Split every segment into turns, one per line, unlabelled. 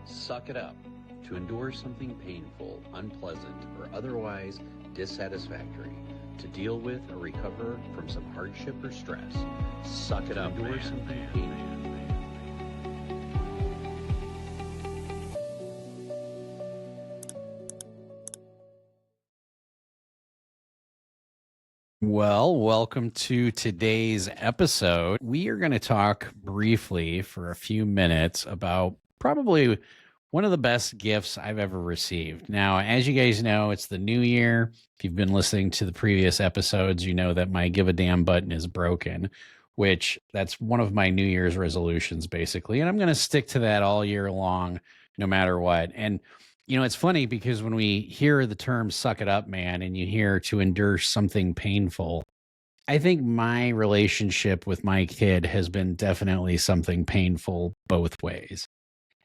Suck it up. To endure something painful, unpleasant, or otherwise dissatisfactory. To deal with or recover from some hardship or stress. Suck it up. Endure something painful.
Well, welcome to today's episode. We are going to talk briefly for a few minutes about probably one of the best gifts I've ever received. Now, as you guys know, it's the new year. If you've been listening to the previous episodes, you know that my give a damn button is broken, which that's one of my New Year's resolutions, basically. And I'm going to stick to that all year long, no matter what. And it's funny because when we hear the term suck it up, man, and you hear to endure something painful, I think my relationship with my kid has been definitely something painful both ways.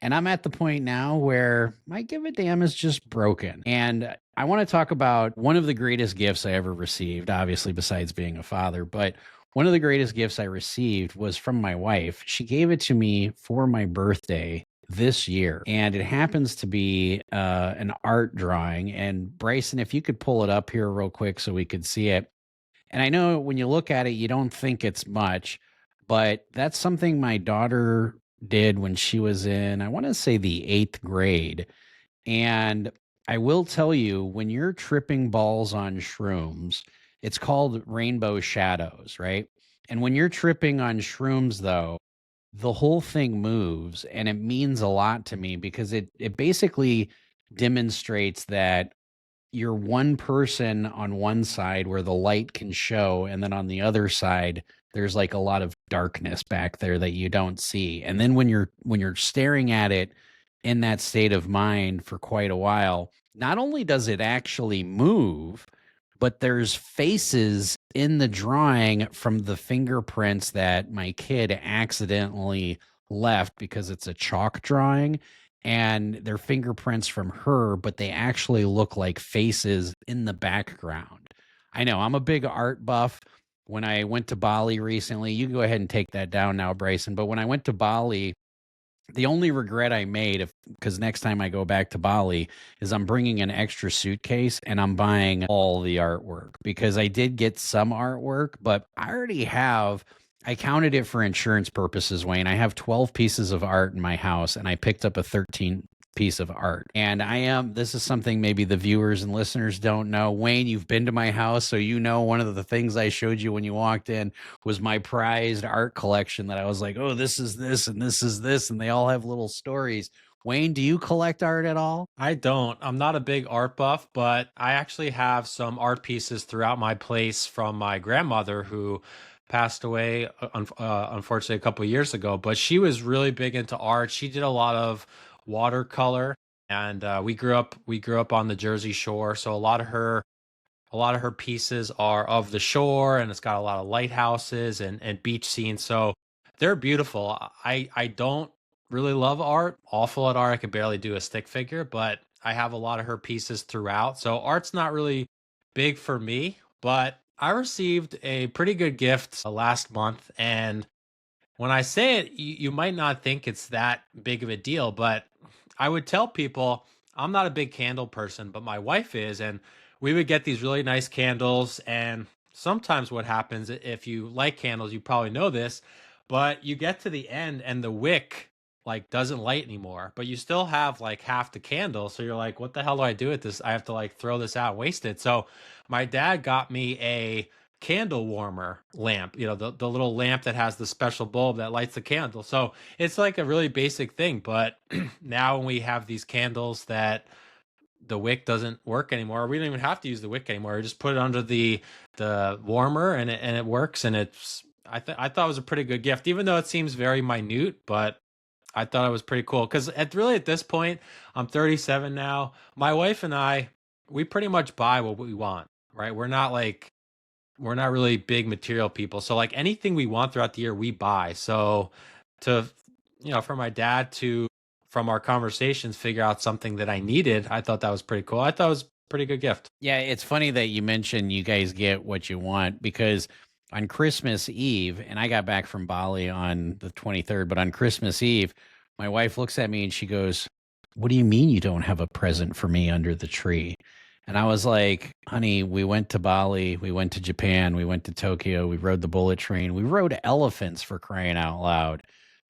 And I'm at the point now where my give a damn is just broken. And I want to talk about one of the greatest gifts I ever received, obviously, besides being a father. But one of the greatest gifts I received was from my wife. She gave it to me for my birthday this year. And it happens to be an art drawing. And Bryson, if you could pull it up here real quick so we could see it. And I know when you look at it, you don't think it's much, but that's something my daughter did when she was in, I want to say, the eighth grade. And I will tell you, when you're tripping balls on shrooms, it's called rainbow shadows, right? And when you're tripping on shrooms, though, the whole thing moves, and it means a lot to me because it basically demonstrates that you're one person on one side where the light can show, and then on the other side there's like a lot of darkness back there that you don't see. And then when you're staring at it in that state of mind for quite a while, not only does it actually move, but there's faces in the drawing from the fingerprints that my kid accidentally left because it's a chalk drawing, and they're fingerprints from her, but they actually look like faces in the background. I know I'm a big art buff. When I went to Bali recently, you can go ahead and take that down now, Bryson. But when I went to Bali, the only regret I made, because next time I go back to Bali, is I'm bringing an extra suitcase and I'm buying all the artwork, because I did get some artwork, but I already have. I counted it for insurance purposes, Wayne. I have 12 pieces of art in my house, and I picked up a 13 piece of art. And this is something maybe the viewers and listeners don't know. Wayne, you've been to my house, so you know one of the things I showed you when you walked in was my prized art collection that I was like, oh, this is this and this is this, and they all have little stories. Wayne, do you collect art at all?
I don't. I'm not a big art buff, but I actually have some art pieces throughout my place from my grandmother who passed away unfortunately a couple of years ago. But she was really big into art. She did a lot of watercolor, and we grew up on the Jersey Shore, so a lot of her pieces are of the shore, and it's got a lot of lighthouses and beach scenes. So they're beautiful. I don't really love art, awful at art. I could barely do a stick figure, but I have a lot of her pieces throughout. So art's not really big for me, but I received a pretty good gift last month. And when I say it, you might not think it's that big of a deal, but I would tell people I'm not a big candle person, but my wife is. And we would get these really nice candles. And sometimes what happens, if you like candles, you probably know this, but you get to the end and the wick like doesn't light anymore, but you still have like half the candle. So you're like, what the hell do I do with this? I have to like throw this out, waste it. So my dad got me a candle warmer lamp, the little lamp that has the special bulb that lights the candle. So it's like a really basic thing. But now when we have these candles that the wick doesn't work anymore, we don't even have to use the wick anymore. We just put it under the warmer, and it works. And I thought it was a pretty good gift, even though it seems very minute, but I thought it was pretty cool because at this point, I'm 37 now. My wife and I, we pretty much buy what we want, right? We're not really big material people. So like anything we want throughout the year, we buy. So to, for my dad to, from our conversations, figure out something that I needed, I thought that was pretty cool. I thought it was a pretty good gift.
Yeah, it's funny that you mentioned you guys get what you want, because on Christmas Eve, and I got back from Bali on the 23rd, but on Christmas Eve, my wife looks at me and she goes, what do you mean you don't have a present for me under the tree? And I was like, honey, we went to Bali, we went to Japan, we went to Tokyo, we rode the bullet train, we rode elephants, for crying out loud.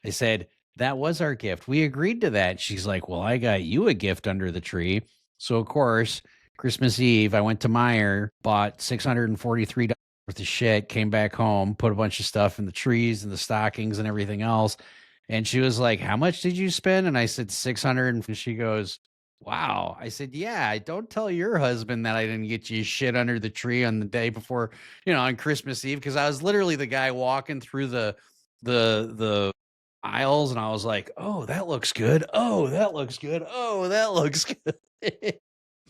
I said, that was our gift. We agreed to that. She's like, well, I got you a gift under the tree. So, of course, Christmas Eve, I went to Meijer, bought $643 worth of shit, came back home, put a bunch of stuff in the trees and the stockings and everything else. And she was like, how much did you spend? And I said, 600. And she goes, wow. I said, yeah, don't tell your husband that I didn't get you shit under the tree on the day before, on Christmas Eve. Cause I was literally the guy walking through the aisles and I was like, oh, that looks good. Oh, that looks good. Oh, that looks good.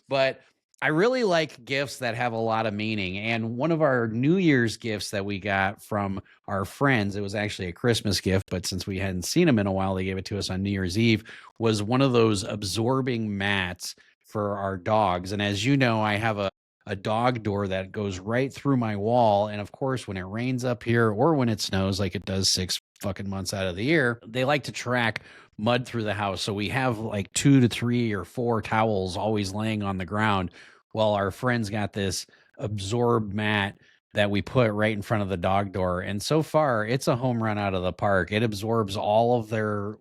But I really like gifts that have a lot of meaning. And one of our New Year's gifts that we got from our friends, it was actually a Christmas gift, but since we hadn't seen them in a while, they gave it to us on New Year's Eve, was one of those absorbing mats for our dogs. And as you know, I have a dog door that goes right through my wall. And of course, when it rains up here or when it snows, like it does 6 fucking months out of the year, they like to track mud through the house. So we have like 2 to 3 or 4 towels always laying on the ground. Well, our friends got this absorb mat that we put right in front of the dog door. And so far, it's a home run out of the park. It absorbs all of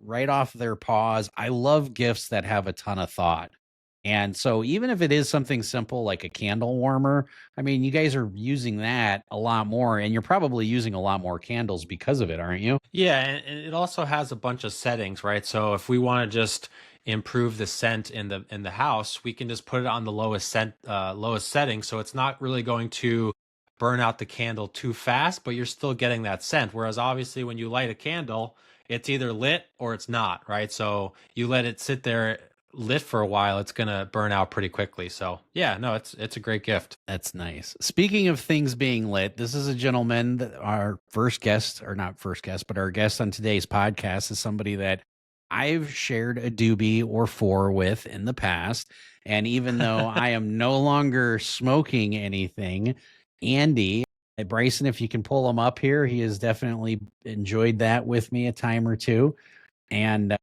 right off their paws. I love gifts that have a ton of thought. And so even if it is something simple like a candle warmer, I mean, you guys are using that a lot more and you're probably using a lot more candles because of it, aren't you?
Yeah, and it also has a bunch of settings, right? So if we want to just improve the scent in the house, we can just put it on the lowest setting, so it's not really going to burn out the candle too fast, but you're still getting that scent. Whereas obviously when you light a candle, it's either lit or it's not, right? So you let it sit there lit for a while, it's gonna burn out pretty quickly. So yeah, no, it's a great gift.
That's nice. Speaking of things being lit, this is a gentleman that our first guest, or not first guest, but our guest on today's podcast is somebody that I've shared a doobie or four with in the past. And even though I am no longer smoking anything, Andy, Bryson, if you can pull him up here, he has definitely enjoyed that with me a time or two. And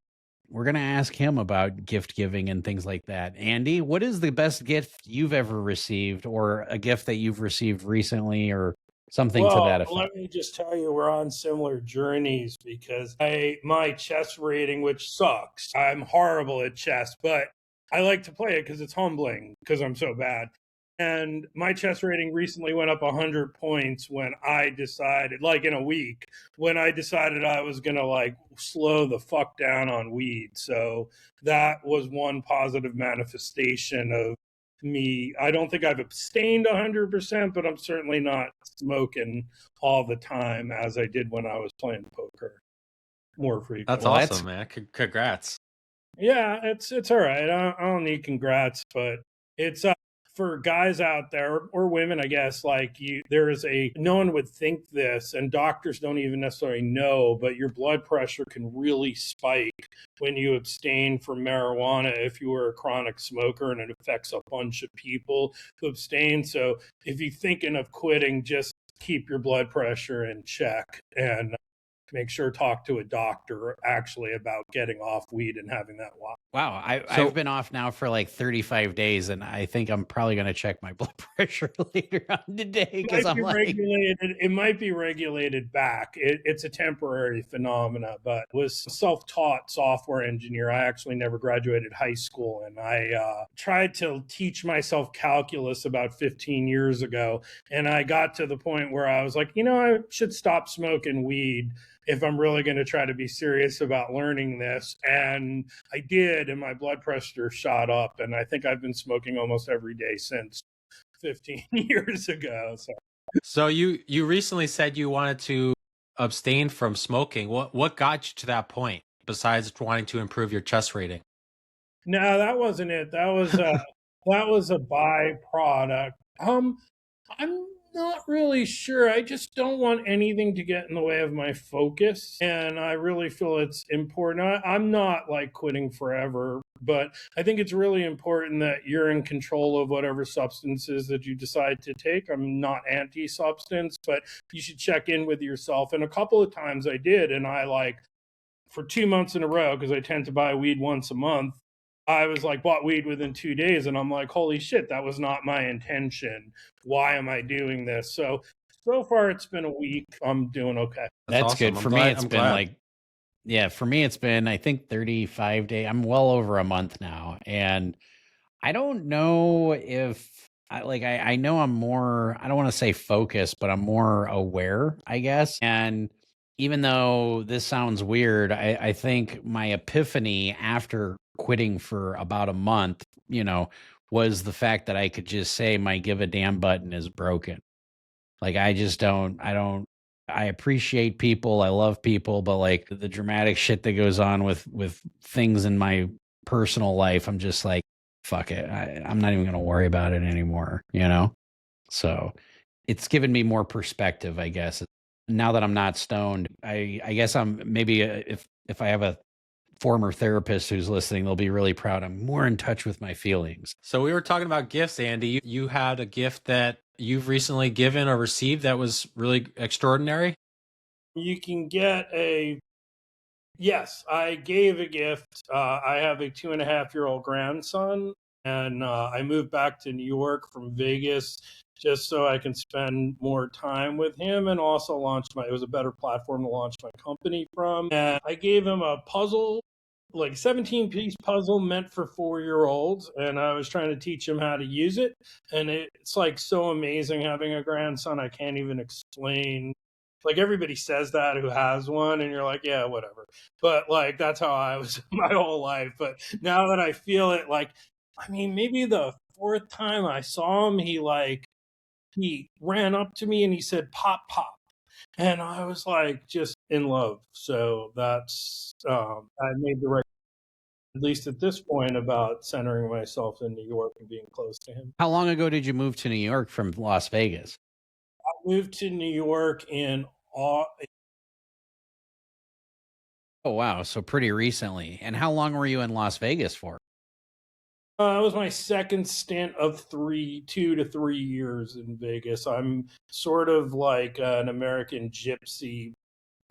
we're going to ask him about gift giving and things like that. Andy, what is the best gift you've ever received or a gift that you've received recently or something to that effect?
Let me just tell you, we're on similar journeys because my chess rating, which sucks, I'm horrible at chess, but I like to play it because it's humbling because I'm so bad. And my chess rating recently went up 100 points when I decided, like in a week, when I decided I was going to like slow the fuck down on weed. So that was one positive manifestation of me. I don't think I've abstained 100%, but I'm certainly not smoking all the time as I did when I was playing poker more frequently.
That's awesome, man. Congrats.
Yeah, it's all right. I don't need congrats, but it's for guys out there or women, I guess, like you, no one would think this, and doctors don't even necessarily know, but your blood pressure can really spike when you abstain from marijuana if you are a chronic smoker, and it affects a bunch of people who abstain. So if you're thinking of quitting, just keep your blood pressure in check and make sure to talk to a doctor actually about getting off weed and having that watch.
Wow. I've been off now for like 35 days and I think I'm probably going to check my blood pressure later on today because I'm like,
it might be regulated back. It's a temporary phenomena, but was self-taught software engineer. I actually never graduated high school, and I tried to teach myself calculus about 15 years ago. And I got to the point where I was like, I should stop smoking weed if I'm really going to try to be serious about learning this. And I did, and my blood pressure shot up. And I think I've been smoking almost every day since 15 years ago.
So you recently said you wanted to abstain from smoking. What got you to that point besides wanting to improve your chest rating?
No, that wasn't it. That was a byproduct. I'm not really sure. I just don't want anything to get in the way of my focus. And I really feel it's important. I'm not like quitting forever, but I think it's really important that you're in control of whatever substances that you decide to take. I'm not anti-substance, but you should check in with yourself. And a couple of times I did, and I for 2 months in a row, because I tend to buy weed once a month, I was like, bought weed within 2 days, and I'm like, holy shit, that was not my intention. Why am I doing this? So far it's been a week. I'm doing okay.
That's
That's
awesome.
good.
I'm
For me,
glad.
it's
I'm
been
glad.
like, yeah, for me, it's been, I think, 35 days. I'm well over a month now. And I don't know if I know I'm more, I don't want to say focused, but I'm more aware, I guess. And even though this sounds weird, I think my epiphany after quitting for about a month, was the fact that I could just say my give a damn button is broken. Like I appreciate people, I love people, but like the dramatic shit that goes on with things in my personal life, I'm just like, fuck it. I'm not even going to worry about it anymore. So it's given me more perspective, I guess. Now that I'm not stoned, I guess I'm maybe if I have a former therapist who's listening, they'll be really proud. I'm more in touch with my feelings.
So we were talking about gifts, Andy. You had a gift that you've recently given or received that was really extraordinary.
You can get yes, I gave a gift. I have a 2.5-year-old grandson, and I moved back to New York from Vegas just so I can spend more time with him and also it was a better platform to launch my company from. And I gave him a puzzle, like 17-piece puzzle meant for 4-year-olds, and I was trying to teach him how to use it. And it's like so amazing having a grandson. I can't even explain. Like everybody says that who has one, and you're like, yeah, whatever. But like that's how I was my whole life. But now that I feel it, like, I mean, maybe the fourth time I saw him, he ran up to me and he said, "Pop, pop," and I was like, just in love. So that's I made the right, at least at this point, about centering myself in New York and being close to him.
How long ago did you move to New York from Las Vegas?
I moved to New York in
Oh, wow. So pretty recently. And how long were you in Las Vegas for?
It was my second stint of 2 to 3 years in Vegas. I'm sort of like an American gypsy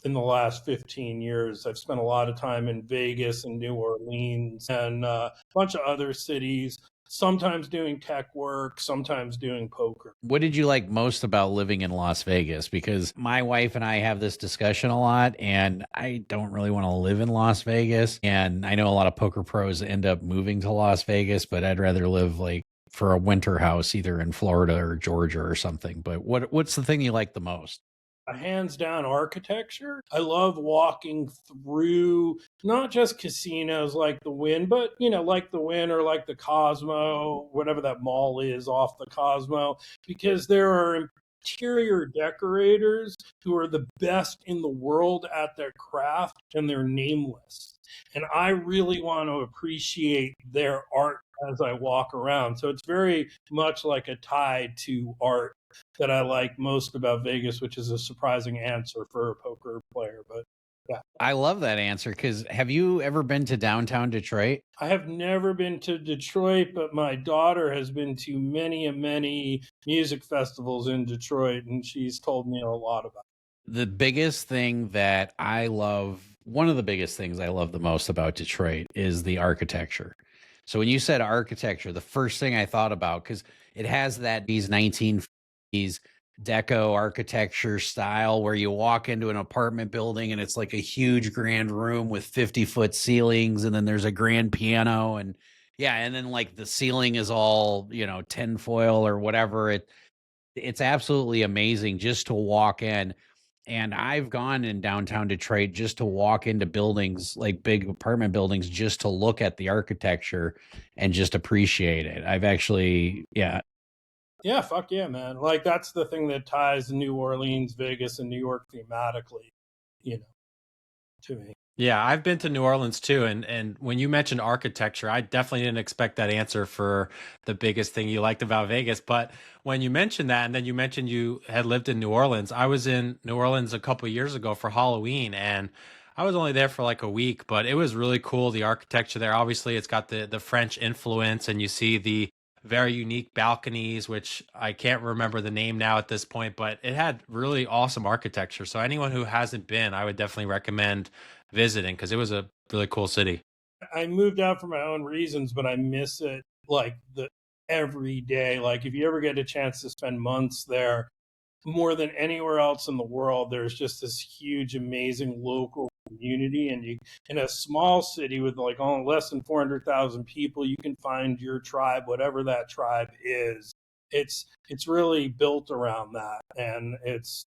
in the last 15 years. I've spent a lot of time in Vegas and New Orleans and a bunch of other cities, sometimes doing tech work, sometimes doing poker.
What did you like most about living in Las Vegas? Because my wife and I have this discussion a lot, and I don't really want to live in Las Vegas. And I know a lot of poker pros end up moving to Las Vegas, but I'd rather live like for a winter house either in Florida or Georgia or something. But what's the thing you like the most?
Hands down, architecture. I love walking through not just casinos like the Wynn, but like the Wynn or like the Cosmo, whatever that mall is off the Cosmo, because there are interior decorators who are the best in the world at their craft, and they're nameless. And I really want to appreciate their art as I walk around. So it's very much like a tie to art that I like most about Vegas, which is a surprising answer for a poker player. But yeah,
I love that answer because have you ever been to downtown Detroit?
I have never been to Detroit, but my daughter has been to many and many music festivals in Detroit, and she's told me a lot about it.
The biggest thing that I love, one of the biggest things I love the most about Detroit is the architecture. So when you said architecture, the first thing I thought about, because it has these 1950s deco architecture style where you walk into an apartment building and it's like a huge grand room with 50-foot ceilings, and then there's a grand piano, and yeah, and then like the ceiling is all, tinfoil or whatever. It's absolutely amazing just to walk in. And I've gone in downtown Detroit just to walk into buildings, like big apartment buildings, just to look at the architecture and just appreciate it. I've actually, yeah.
Yeah, fuck yeah, man. Like that's the thing that ties New Orleans, Vegas, and New York thematically, to me.
Yeah, I've been to New Orleans too, and when you mentioned architecture, I definitely didn't expect that answer for the biggest thing you liked about Vegas. But when you mentioned that, and then you mentioned you had lived in New Orleans, I was in New Orleans a couple years ago for Halloween, and I was only there for like a week, but it was really cool. The architecture there, obviously, it's got the French influence, and you see the very unique balconies, which I can't remember the name now at this point, but it had really awesome architecture. So anyone who hasn't been, I would definitely recommend visiting because it was a really cool city.
I moved out for my own reasons, but I miss it like the every day. Like if you ever get a chance to spend months there, more than anywhere else in the world, there's just this huge, amazing local community. And you, in a small city with like only less than 400,000 people, you can find your tribe, whatever that tribe is. It's really built around that, and it's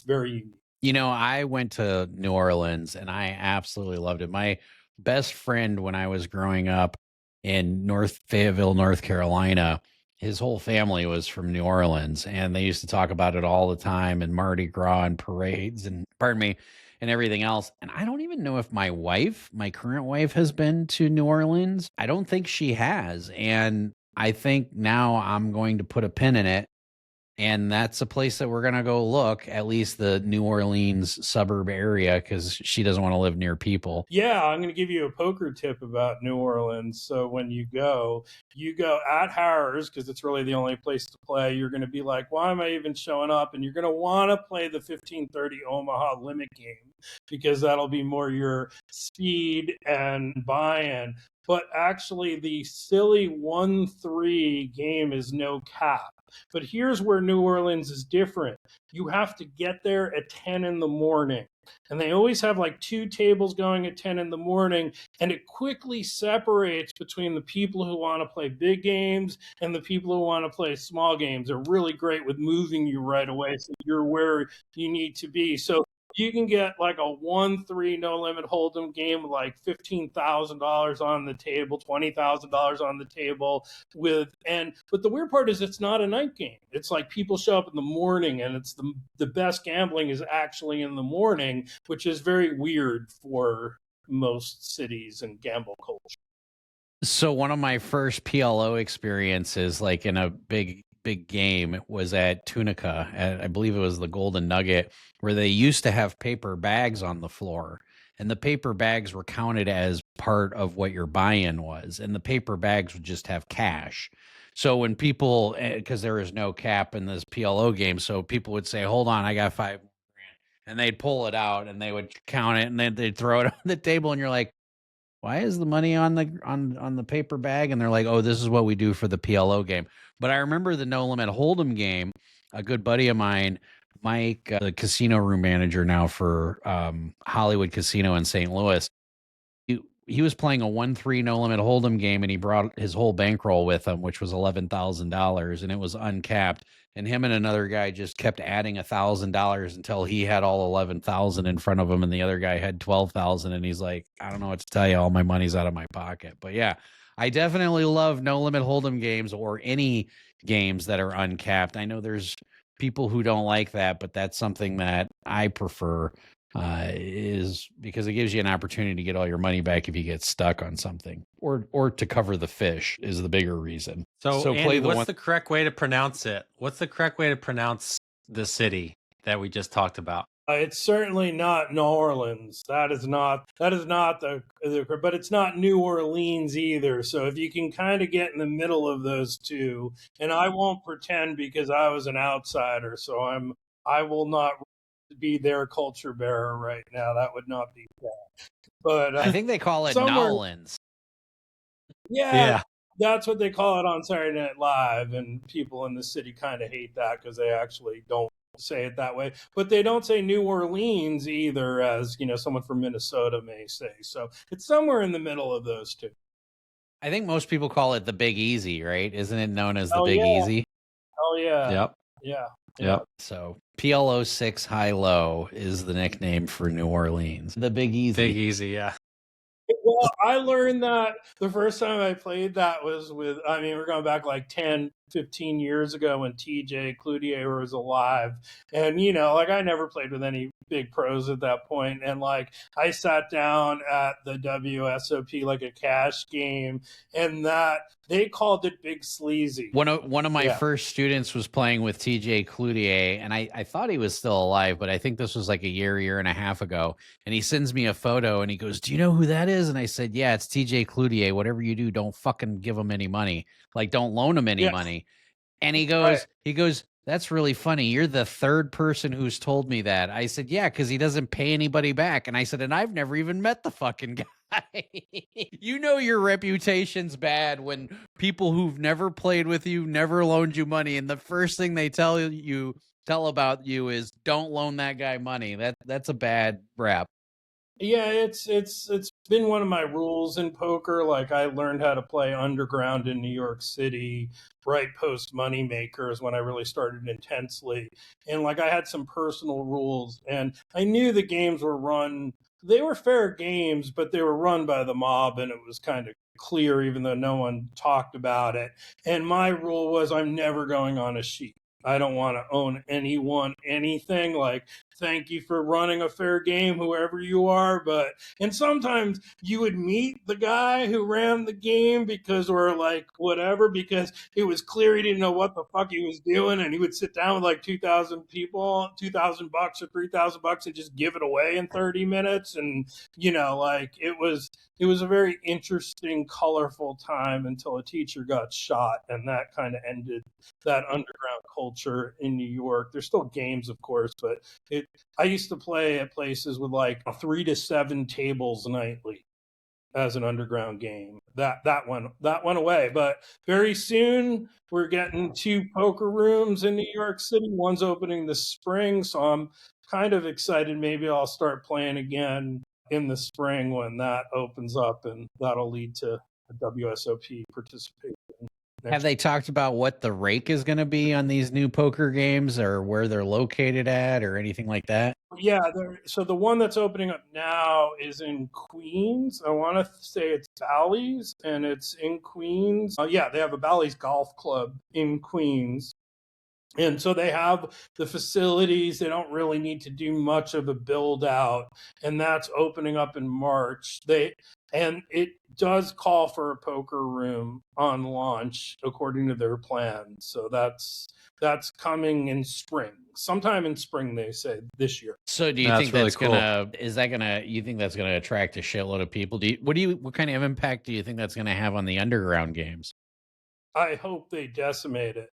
very unique.
You know, I went to New Orleans and I absolutely loved it. My best friend when I was growing up in North Fayetteville, North Carolina, his whole family was from New Orleans and they used to talk about it all the time and Mardi Gras and parades and pardon me and everything else. And I don't even know if my wife, my current wife, has been to New Orleans. I don't think she has. And I think now I'm going to put a pin in it, and that's a place that we're going to go look, at least the New Orleans suburb area, because she doesn't want to live near people.
Yeah, I'm going to give you a poker tip about New Orleans. So when you go at Harrah's because it's really the only place to play. You're going to be like, why am I even showing up? And you're going to want to play the 1530 Omaha limit game because that'll be more your speed and buy-in. But actually, the silly 1-3 game is no cap. But here's where New Orleans is different. You have to get there at 10 in the morning. And they always have like 2 tables going at 10 in the morning. And it quickly separates between the people who want to play big games and the people who want to play small games. They're really great with moving you right away so you're where you need to be. So you can get like a 1-3 no limit hold'em game with like $15,000 on the table, $20,000 on the table but the weird part is it's not a night game. It's like people show up in the morning and it's the best gambling is actually in the morning, which is very weird for most cities and gamble culture.
So one of my first PLO experiences, like in a big game, was at Tunica. I believe it was the Golden Nugget, where they used to have paper bags on the floor, and the paper bags were counted as part of what your buy-in was, and the paper bags would just have cash. So when people, because there is no cap in this PLO game, so people would say, "Hold on, I got $5,000," and they'd pull it out and they would count it, and then they'd throw it on the table, and you're like, why is the money on the paper bag? And they're like, oh, this is what we do for the PLO game. But I remember the No Limit Hold'em game. A good buddy of mine, Mike, the casino room manager now for Hollywood Casino in St. Louis, he was playing a 1-3 no limit hold'em game, and he brought his whole bankroll with him, which was $11,000, and it was uncapped. And him and another guy just kept adding $1,000 until he had all 11,000 in front of him, and the other guy had 12,000. And he's like, I don't know what to tell you. All my money's out of my pocket. But yeah, I definitely love no limit hold'em games or any games that are uncapped. I know there's people who don't like that, but that's something that I prefer. Is because it gives you an opportunity to get all your money back if you get stuck on something, or to cover the fish is the bigger reason.
So Andy, what's the correct way to pronounce it? What's the correct way to pronounce the city that we just talked about?
It's certainly not New Orleans. That is not the but it's not New Orleans either. So if you can kind of get in the middle of those two, and I won't pretend because I was an outsider, so I will not be their culture bearer right now. That would not be fair. But
I think they call it Nolans.
Yeah, that's what they call it on Saturday Night Live, and people in the city kind of hate that because they actually don't say it that way. But they don't say New Orleans either, as someone from Minnesota may say. So it's somewhere in the middle of those two.
I think most people call it the Big Easy, right? Isn't it known as the Big Easy?
Oh yeah.
Yep.
Yeah.
Yep.
So PLO 6 High Low is the nickname for New Orleans. The Big Easy.
Big Easy, yeah.
Well, I learned that the first time I played that was we're going back like 10, 15 years ago when TJ Cloutier was alive. And, I never played with any big pros at that point. And I sat down at the WSOP, like a cash game, and that they called it Big Sleazy.
One of my first students was playing with TJ Cloutier, and I thought he was still alive, but I think this was like a year and a half ago. And he sends me a photo and he goes, do you know who that is? And I said, yeah, it's TJ Cloutier. Whatever you do, don't fucking give him any money. Don't loan him any money. And he goes, that's really funny. You're the third person who's told me that. I said, yeah, because he doesn't pay anybody back. And I said, and I've never even met the fucking guy. You know your reputation's bad when people who've never played with you, never loaned you money, and the first thing they tell about you is don't loan that guy money. That's a bad rap.
Yeah, it's been one of my rules in poker. Like I learned how to play underground in New York City right post Moneymakers when I really started intensely. And like I had some personal rules and I knew the games were run, they were fair games, but they were run by the mob and it was kind of clear even though no one talked about it. And my rule was I'm never going on a sheet. I don't want to own anyone anything. Like thank you for running a fair game, whoever you are. But, and sometimes you would meet the guy who ran the game because, or like whatever, because it was clear he didn't know what the fuck he was doing. And he would sit down with like 2,000 people, $2,000 or $3,000 and just give it away in 30 minutes. And, you know, like it was a very interesting, colorful time until a teacher got shot. And that kind of ended that underground culture in New York. There's still games, of course, but I used to play at places with like 3 to 7 tables nightly as an underground game. That went away. But very soon we're getting 2 poker rooms in New York City. One's opening this spring, so I'm kind of excited. Maybe I'll start playing again in the spring when that opens up, and that'll lead to a WSOP participation.
Have they talked about what the rake is going to be on these new poker games or where they're located at or anything like that?
Yeah, so the one that's opening up now is in Queens. I want to say it's Bally's, and it's in Queens. Yeah, they have a Bally's Golf Club in Queens. And so they have the facilities. They don't really need to do much of a build out. And that's opening up in March. And it does call for a poker room on launch according to their plan. So that's coming in spring. Sometime in spring, they say, this year.
So do you
That's
think
really
that's
cool.
you think that's gonna attract a shitload of people? What kind of impact do you think that's gonna have on the underground games?
I hope they decimate it.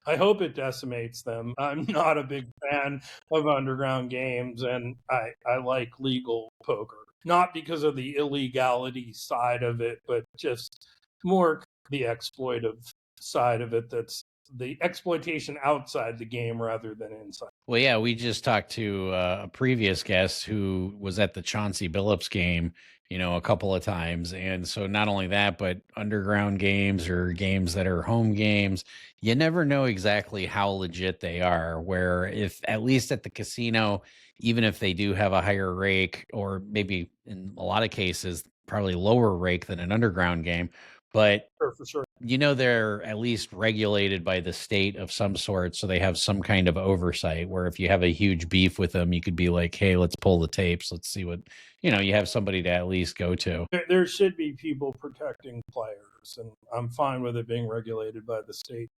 I hope it decimates them. I'm not a big fan of underground games, and I like legal poker. Not because of the illegality side of it, but just more the exploitive side of it. That's the exploitation outside the game rather than inside.
Well, yeah, we just talked to a previous guest who was at the Chauncey Billups game, a couple of times. And so not only that, but underground games or games that are home games, you never know exactly how legit they are. Where if at least at the casino, even if they do have a higher rake, or maybe in a lot of cases, probably lower rake than an underground game, but
For sure.
they're at least regulated by the state of some sort, so they have some kind of oversight where if you have a huge beef with them, you could be like, hey, let's pull the tapes, let's see what, you have somebody to at least go to.
There should be people protecting players, and I'm fine with it being regulated by the state.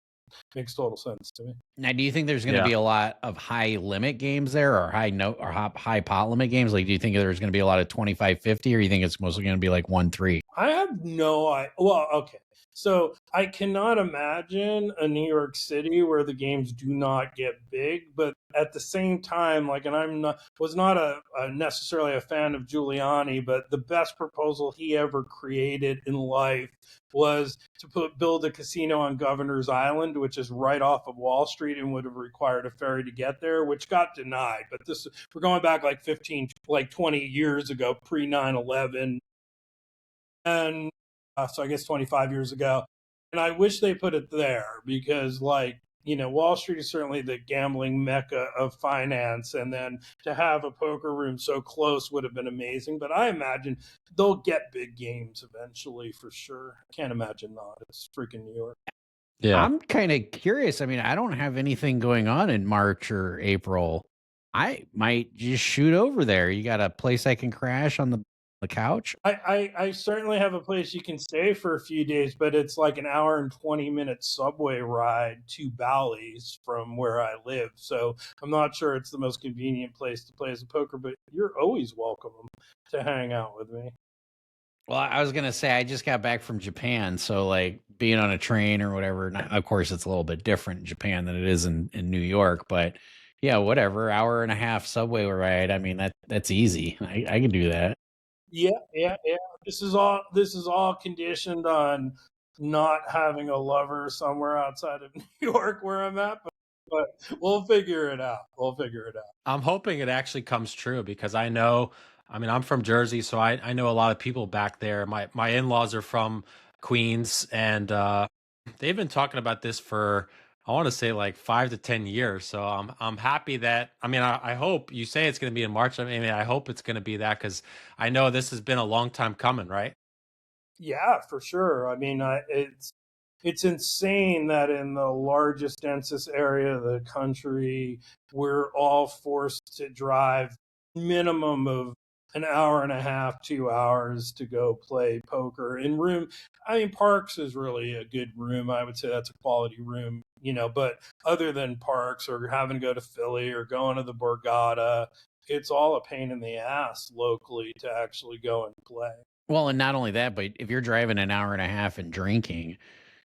Makes total sense to me.
Now, do you think there's going to be a lot of high limit games there, or high pot limit games? Like, do you think there's going to be a lot of 25-50, or you think it's mostly going to be like 1-3?
I have no idea. Well, okay. So I cannot imagine a New York City where the games do not get big, but at the same time, like, and was not necessarily a fan of Giuliani, but the best proposal he ever created in life was to build a casino on Governor's Island, which is right off of Wall Street and would have required a ferry to get there, which got denied. But we're going back like 20 years ago, pre 9/11. And so I guess 25 years ago. And I wish they put it there because, like, Wall Street is certainly the gambling mecca of finance. And then to have a poker room so close would have been amazing. But I imagine they'll get big games eventually for sure. I can't imagine not. It's freaking New York.
Yeah.
I'm kind of curious. I mean, I don't have anything going on in March or April. I might just shoot over there. You got a place I can crash on the couch?
I certainly have a place you can stay for a few days, but it's like an hour and 20-minute subway ride to Bally's from where I live. So I'm not sure it's the most convenient place to play as a poker, but you're always welcome to hang out with me.
Well, I was going to say, I just got back from Japan. So like being on a train or whatever, of course, it's a little bit different in Japan than it is in New York, but yeah, whatever, hour and a half subway ride. I mean, that's easy. I can do that.
Yeah. This is all conditioned on not having a lover somewhere outside of New York where I'm at, but we'll figure it out. We'll figure it out.
I'm hoping it actually comes true because I know, I mean, I'm from Jersey, so I know a lot of people back there. My in-laws are from Queens, and they've been talking about this for, I want to say, like 5 to 10 years. So I'm happy that, I mean, I hope you say it's going to be in March. I mean, I hope it's going to be that, because I know this has been a long time coming, right?
Yeah, for sure. I mean, it's insane that in the largest, densest area of the country, we're all forced to drive minimum of an hour and a half, 2 hours to go play poker in room. I mean, Parks is really a good room. I would say that's a quality room, but other than Parks or having to go to Philly or going to the Borgata, it's all a pain in the ass locally to actually go and play.
Well, and not only that, but if you're driving an hour and a half and drinking,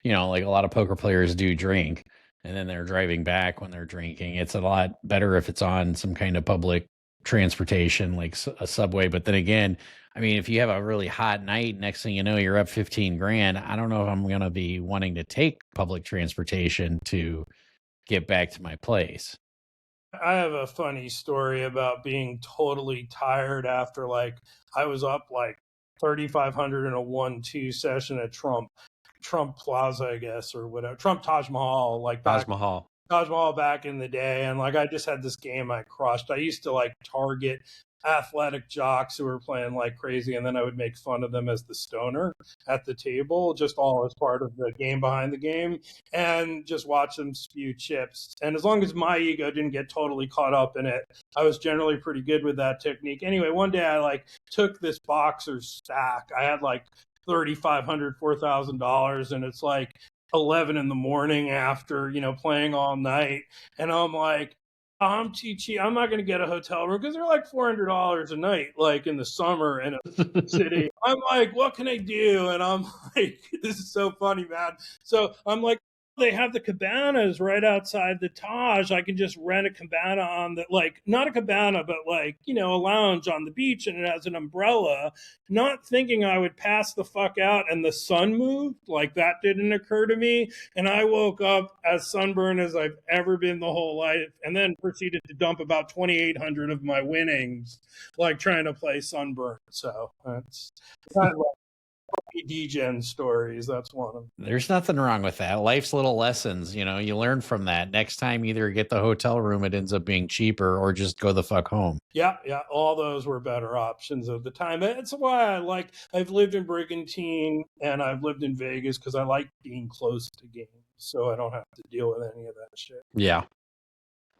like a lot of poker players do drink, and then they're driving back when they're drinking. It's a lot better if it's on some kind of public transportation, like a subway. But then again, I mean, if you have a really hot night, next thing you know, you're up 15 grand. I don't know if I'm going to be wanting to take public transportation to get back to my place.
I have a funny story about being totally tired after I was up like 3,500 in a 1-2 session at Trump Plaza, I guess, or whatever. Trump Taj Mahal,
Taj Mahal.
Taj Mahal back in the day, and I just had this game I crushed. I used to target athletic jocks who were playing like crazy, and then I would make fun of them as the stoner at the table, just all as part of the game behind the game, and just watch them spew chips. And as long as my ego didn't get totally caught up in it, I was generally pretty good with that technique. Anyway, one day I took this boxer's stack. I had $3,500, $4,000, and it's 11 in the morning after playing all night, and I'm like, I'm too cheap. I'm not going to get a hotel room because they're $400 a night, in the summer in a city. I'm like, what can I do? And I'm like, this is so funny, man. So I'm like, they have the cabanas right outside the Taj. I can just rent a cabana on the, not a cabana, but a lounge on the beach, and it has an umbrella. Not thinking I would pass the fuck out and the sun moved. That didn't occur to me. And I woke up as sunburned as I've ever been the whole life, and then proceeded to dump about 2,800 of my winnings, trying to play sunburn. So that's kind of DGen stories. That's one of them.
There's nothing wrong with that. Life's little lessons, you learn from that. Next time, either get the hotel room, it ends up being cheaper, or just go the fuck home.
Yeah. All those were better options at the time. That's why I've lived in Brigantine and I've lived in Vegas, because I like being close to games, so I don't have to deal with any of that shit.
Yeah.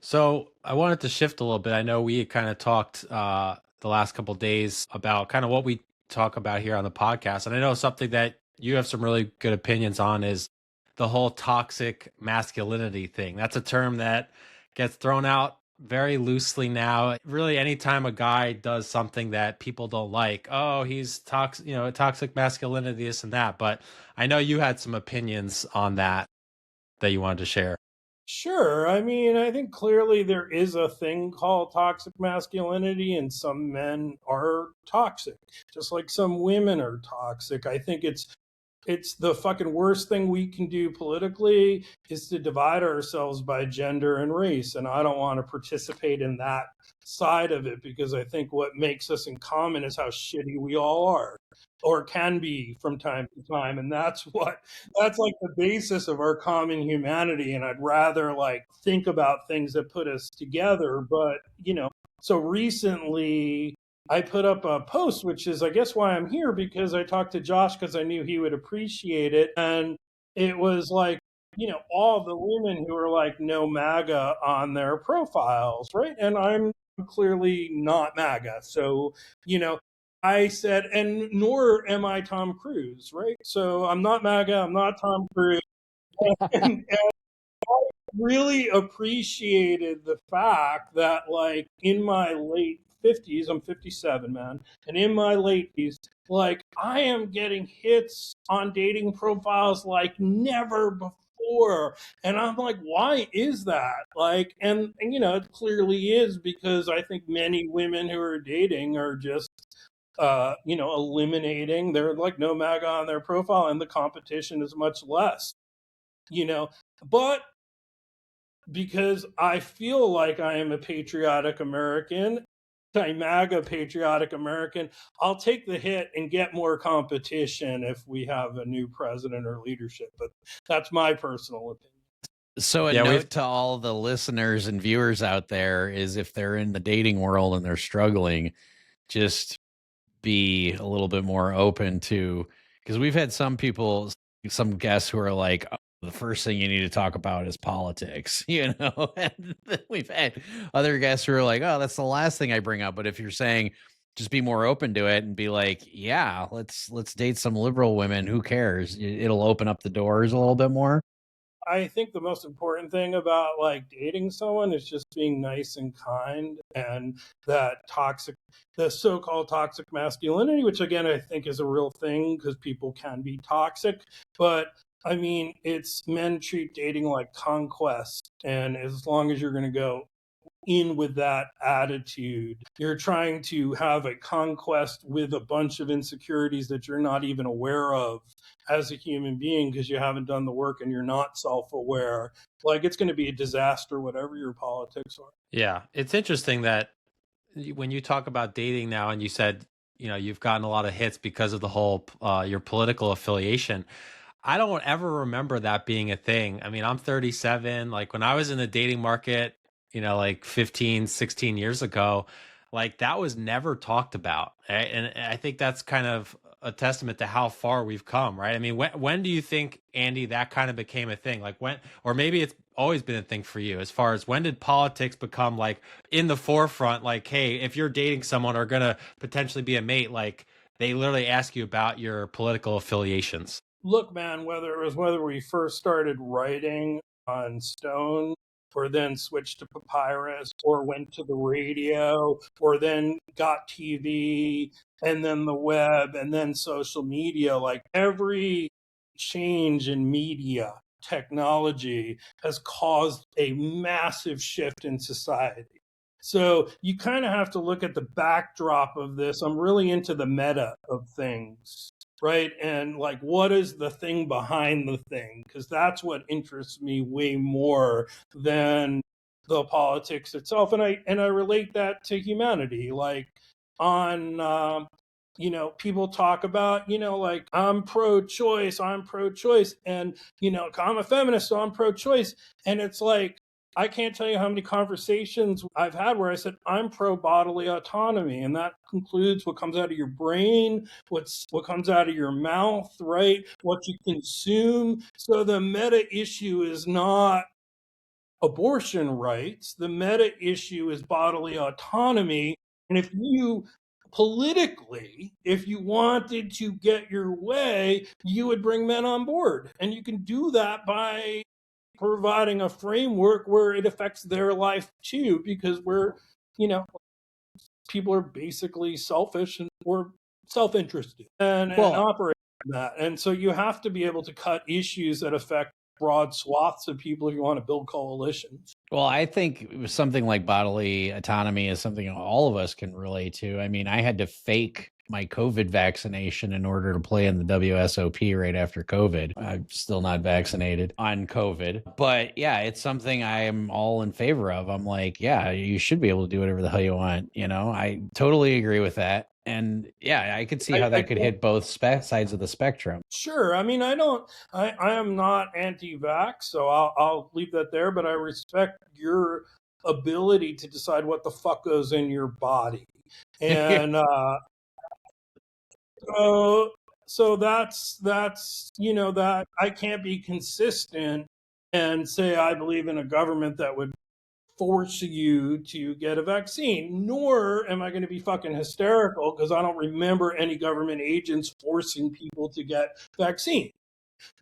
So I wanted to shift a little bit. I know we kind of talked the last couple of days about kind of what we talk about here on the podcast. And I know something that you have some really good opinions on is the whole toxic masculinity thing. That's a term that gets thrown out very loosely now. Really, anytime a guy does something that people don't like, oh, he's toxic masculinity, this and that. But I know you had some opinions on that you wanted to share.
Sure. I mean, I think clearly there is a thing called toxic masculinity, and some men are toxic, just like some women are toxic. I think it's the fucking worst thing we can do politically is to divide ourselves by gender and race. And I don't want to participate in that side of it, because I think what makes us in common is how shitty we all are, or can be from time to time. And that's the basis of our common humanity. And I'd rather think about things that put us together. But, so recently I put up a post, which is, I guess, why I'm here, because I talked to Josh because I knew he would appreciate it. And it was all the women who are no MAGA on their profiles, right? And I'm clearly not MAGA. So, I said, and nor am I Tom Cruise, right? So I'm not MAGA, I'm not Tom Cruise. And I really appreciated the fact that in my late 50s, I'm 57, man, and in my late 50s, I am getting hits on dating profiles like never before. And I'm like, why is that? And it clearly is because I think many women who are dating are just eliminating. They're like no MAGA on their profile, and the competition is much less. But because I feel like I am a patriotic American, MAGA patriotic American, I'll take the hit and get more competition if we have a new president or leadership. But that's my personal opinion.
So a note to all the listeners and viewers out there is if they're in the dating world and they're struggling, just be a little bit more open to, because we've had some guests who are like, oh, the first thing you need to talk about is politics, and then we've had other guests who are like, oh, that's the last thing I bring up. But if you're saying just be more open to it and be like, yeah, let's date some liberal women, who cares? It'll open up the doors a little bit more.
I think the most important thing about like dating someone is just being nice and kind, and the so-called toxic masculinity, which again, I think is a real thing because people can be toxic. But I mean, it's men treat dating like conquest. And as long as you're going to go in with that attitude, you're trying to have a conquest with a bunch of insecurities that you're not even aware of as a human being because you haven't done the work and you're not self-aware. Like, it's going to be a disaster, whatever your politics are.
Yeah, it's interesting that when you talk about dating now, and you said, you've gotten a lot of hits because of the whole your political affiliation. I don't ever remember that being a thing. I mean, I'm 37. Like when I was in the dating market, like 15, 16 years ago, like that was never talked about. Right? And I think that's kind of a testament to how far we've come, right? I mean, when do you think, Andy, that kind of became a thing? Like when, or maybe it's always been a thing for you, as far as when did politics become like in the forefront? Like, hey, if you're dating someone or going to potentially be a mate, like they literally ask you about your political affiliations.
Look, man, whether we first started writing on stone or then switched to papyrus or went to the radio or then got TV and then the web and then social media, like every change in media technology has caused a massive shift in society. So you kind of have to look at the backdrop of this. I'm really into the meta of things, right? And like, what is the thing behind the thing? Because that's what interests me way more than the politics itself. And I relate that to humanity. Like on, people talk about, like I'm pro-choice, and I'm a feminist, so I'm pro-choice. And it's like, I can't tell you how many conversations I've had where I said, I'm pro bodily autonomy. And that includes what comes out of your brain, what comes out of your mouth, right? What you consume. So the meta issue is not abortion rights. The meta issue is bodily autonomy. And if you wanted to get your way, you would bring men on board. And you can do that by providing a framework where it affects their life too, because people are basically selfish and we're self-interested and operate on that. And so you have to be able to cut issues that affect broad swaths of people if you want to build coalitions.
Well, I think something like bodily autonomy is something all of us can relate to. I mean, I had to fake my COVID vaccination in order to play in the WSOP right after COVID. I'm still not vaccinated on COVID, but yeah, it's something I am all in favor of. I'm like, yeah, you should be able to do whatever the hell you want. I totally agree with that. And yeah, I could see how that could hit both sides of the spectrum.
Sure. I mean, I am not anti-vax, so I'll leave that there, but I respect your ability to decide what the fuck goes in your body. And, so that's that I can't be consistent and say I believe in a government that would force you to get a vaccine, nor am I going to be fucking hysterical because I don't remember any government agents forcing people to get vaccine.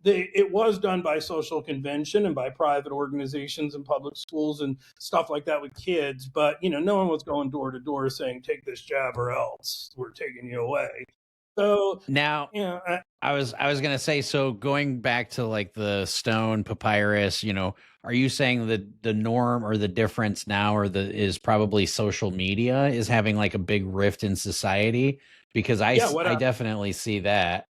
It was done by social convention and by private organizations and public schools and stuff like that with kids, but no one was going door to door saying take this jab or else we're taking you away. So
now, I was going to say, so going back to like the stone papyrus, are you saying that the norm or the difference now is probably social media is having like a big rift in society? because I
Yeah, what
I
happened?
definitely see that.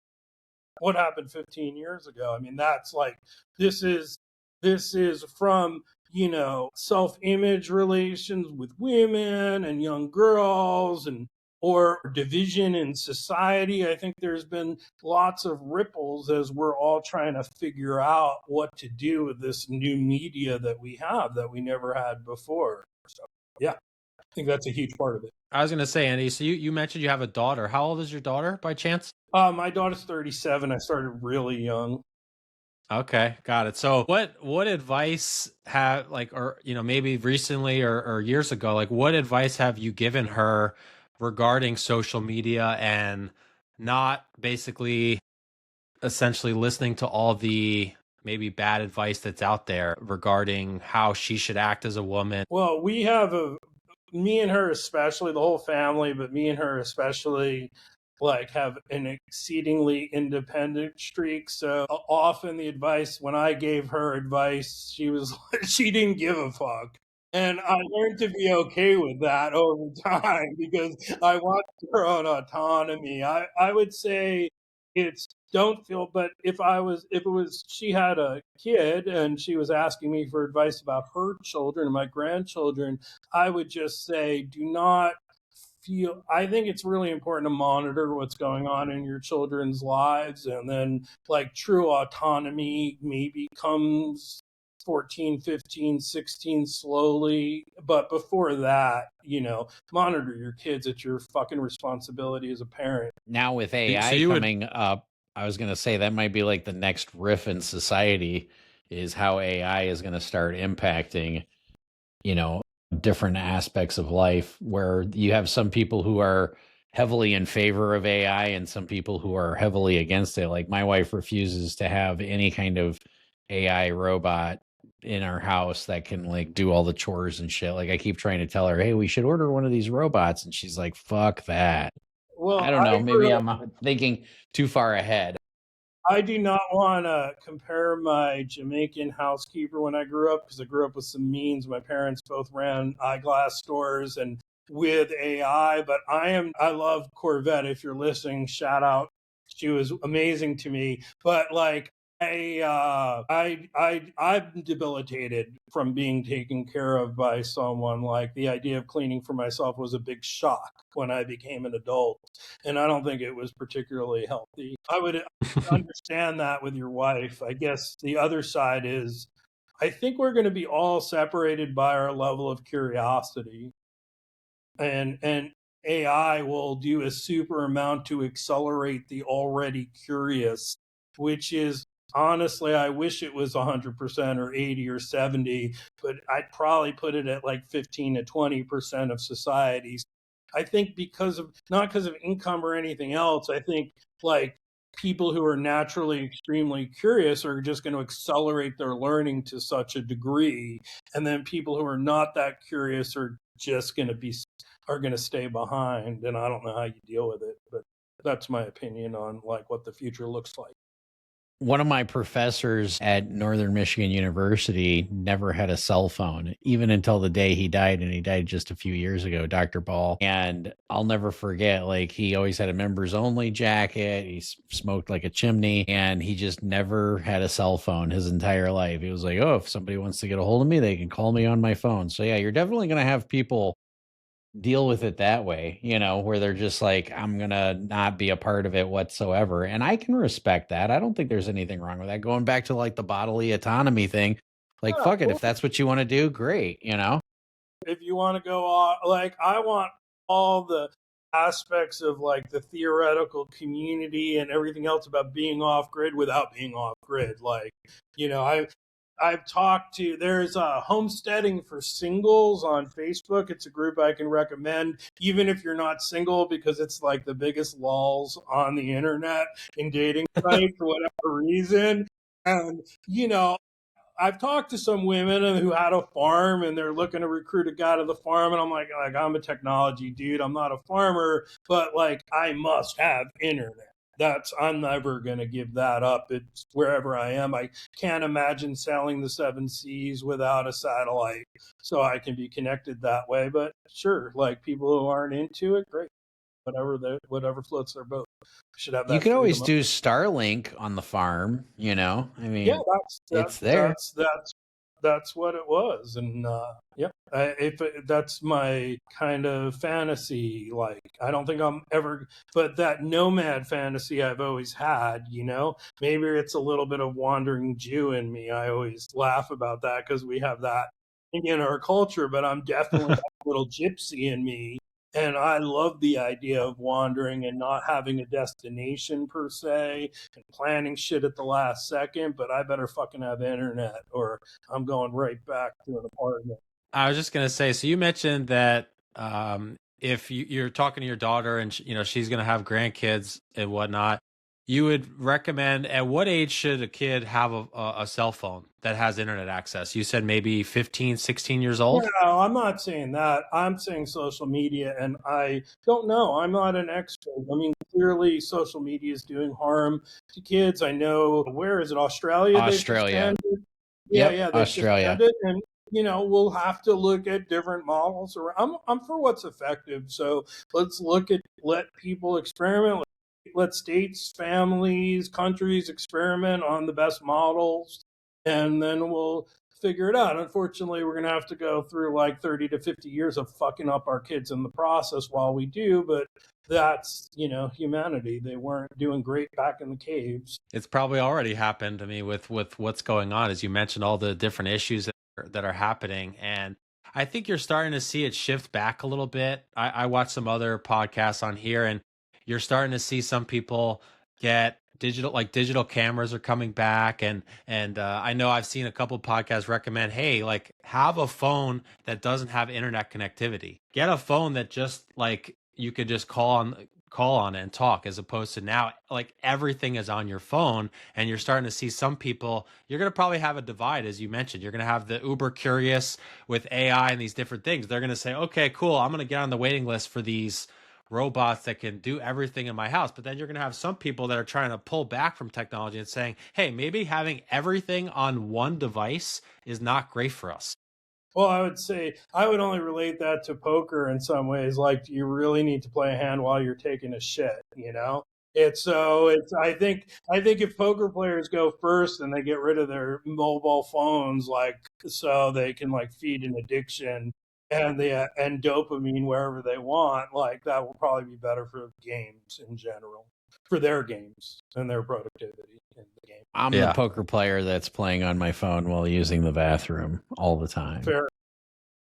What happened 15 years ago? I mean, that's like this is from, self-image relations with women and young girls, and or division in society. I think there's been lots of ripples as we're all trying to figure out what to do with this new media that we have that we never had before. So, yeah, I think that's a huge part of it.
I was gonna say, Andy, so you mentioned you have a daughter. How old is your daughter by chance?
My daughter's 37. I started really young.
Okay, got it. So what advice have like, or maybe recently or years ago, like what advice have you given her regarding social media and not basically essentially listening to all the maybe bad advice that's out there regarding how she should act as a woman?
Well, we have me and her especially, the whole family, but me and her especially, like, have an exceedingly independent streak. So often the advice, when I gave her advice, she was she didn't give a fuck. And I learned to be okay with that over time because I want her own autonomy. I would say it's don't feel, but if it was she had a kid and she was asking me for advice about her children and my grandchildren, I would just say, do not feel. I think it's really important to monitor what's going on in your children's lives. And then, like, true autonomy maybe comes 14, 15, 16 slowly. But before that, monitor your kids. It's your fucking responsibility as a parent.
Now with
So
AI
you would
coming up, I was going to say that might be like the next riff in society is how AI is going to start impacting, you know, different aspects of life where you have some people who are heavily in favor of AI and some people who are heavily against it. Like my wife refuses to have any kind of AI robot in our house that can like do all the chores and shit. Like I keep trying to tell her, "Hey, we should order one of these robots." And she's like, "Fuck that."
Well,
I don't know. Maybe I'm thinking too far ahead.
I do not want to compare my Jamaican housekeeper when I grew up, because I grew up with some means. My parents both ran eyeglass stores and with AI, but I love Corvette. If you're listening, shout out. She was amazing to me. But like I'm debilitated from being taken care of by someone. Like, the idea of cleaning for myself was a big shock when I became an adult, and I don't think it was particularly healthy. I would understand that with your wife. I guess the other side is, I think we're going to be all separated by our level of curiosity, and AI will do a super amount to accelerate the already curious, which is, honestly, I wish it was 100% or 80 or 70, but I'd probably put it at like 15 to 20% of societies. I think because of, not because of income or anything else, I think like people who are naturally extremely curious are just going to accelerate their learning to such a degree. And then people who are not that curious are just going to be, are going to stay behind. And I don't know how you deal with it, but that's my opinion on like what the future looks like.
One of my professors at Northern Michigan University never had a cell phone, even until the day he died. And he died just a few years ago, Dr. Ball. And I'll never forget, like, he always had a members only jacket. He smoked like a chimney, and he just never had a cell phone his entire life. He was like, oh, if somebody wants to get a hold of me, they can call me on my phone. So yeah, you're definitely going to have people deal with it that way, where they're just like, I'm going to not be a part of it whatsoever. And I can respect that. I don't think there's anything wrong with that. Going back to like the bodily autonomy thing, like,
Yeah,
fuck it. If that's what you want to do, great,
if you want to go on, like, I want all the aspects of like the theoretical community and everything else about being off grid without being off grid. Like, I've talked to, there's a homesteading for singles on Facebook. It's a group I can recommend, even if you're not single, because it's like the biggest lulls on the internet in dating sites for whatever reason. And, I've talked to some women who had a farm and they're looking to recruit a guy to the farm. And I'm like, I'm a technology dude. I'm not a farmer, but like, I must have internet. I'm never going to give that up. It's wherever I am. I can't imagine sailing the seven seas without a satellite, so I can be connected that way. But sure, like, people who aren't into it, great. whatever floats their boat. Should have that
You could always
freedom.
do Starlink on the farm, I mean,
Yeah,
it's there.
that's what it was, and that's my kind of fantasy. Like, I don't think I'm ever, but that nomad fantasy I've always had. Maybe it's a little bit of wandering Jew in me. I always laugh about that because we have that in our culture, but I'm definitely a little gypsy in me. And I love the idea of wandering and not having a destination per se and planning shit at the last second, but I better fucking have internet or I'm going right back to an apartment.
I was just gonna say. So you mentioned that if you're talking to your daughter and she's gonna have grandkids and whatnot, you would recommend at what age should a kid have a cell phone that has internet access? You said maybe 15, 16 years old.
No, I'm not saying that. I'm saying social media, and I don't know. I'm not an expert. I mean, clearly social media is doing harm to kids. I know, where is it? Australia?
Australia.
Yeah,
Yep,
yeah, they've
Australia.
suspended, and we'll have to look at different models. I'm for what's effective. So let's let people experiment. Let states, families, countries experiment on the best models, and then we'll figure it out. Unfortunately, we're going to have to go through like 30 to 50 years of fucking up our kids in the process while we do, but that's, humanity. They weren't doing great back in the caves.
It's probably already happened. I mean, with what's going on, as you mentioned, all the different issues that are happening, and I think you're starting to see it shift back a little bit. I watched some other podcasts on here, and you're starting to see some people get digital cameras are coming back, and I know I've seen a couple of podcasts recommend, hey, like, have a phone that doesn't have internet connectivity. Get a phone that just like you could just call on it and talk, as opposed to now like everything is on your phone. And you're starting to see some people, you're going to probably have a divide, as you mentioned. You're going to have the uber curious with AI and these different things. They're going to say, okay, cool, I'm going to get on the waiting list for these robots that can do everything in my house. But then you're going to have some people that are trying to pull back from technology and saying, hey, maybe having everything on one device is not great for us.
Well, I would say I would only relate that to poker in some ways. Like, do you really need to play a hand while you're taking a shit? I think if poker players go first and they get rid of their mobile phones, like, so they can like feed an addiction and and dopamine wherever they want, like, that will probably be better for games in general, for their games and their productivity in the game.
I'm the poker player that's playing on my phone while using the bathroom all the time.
Fair.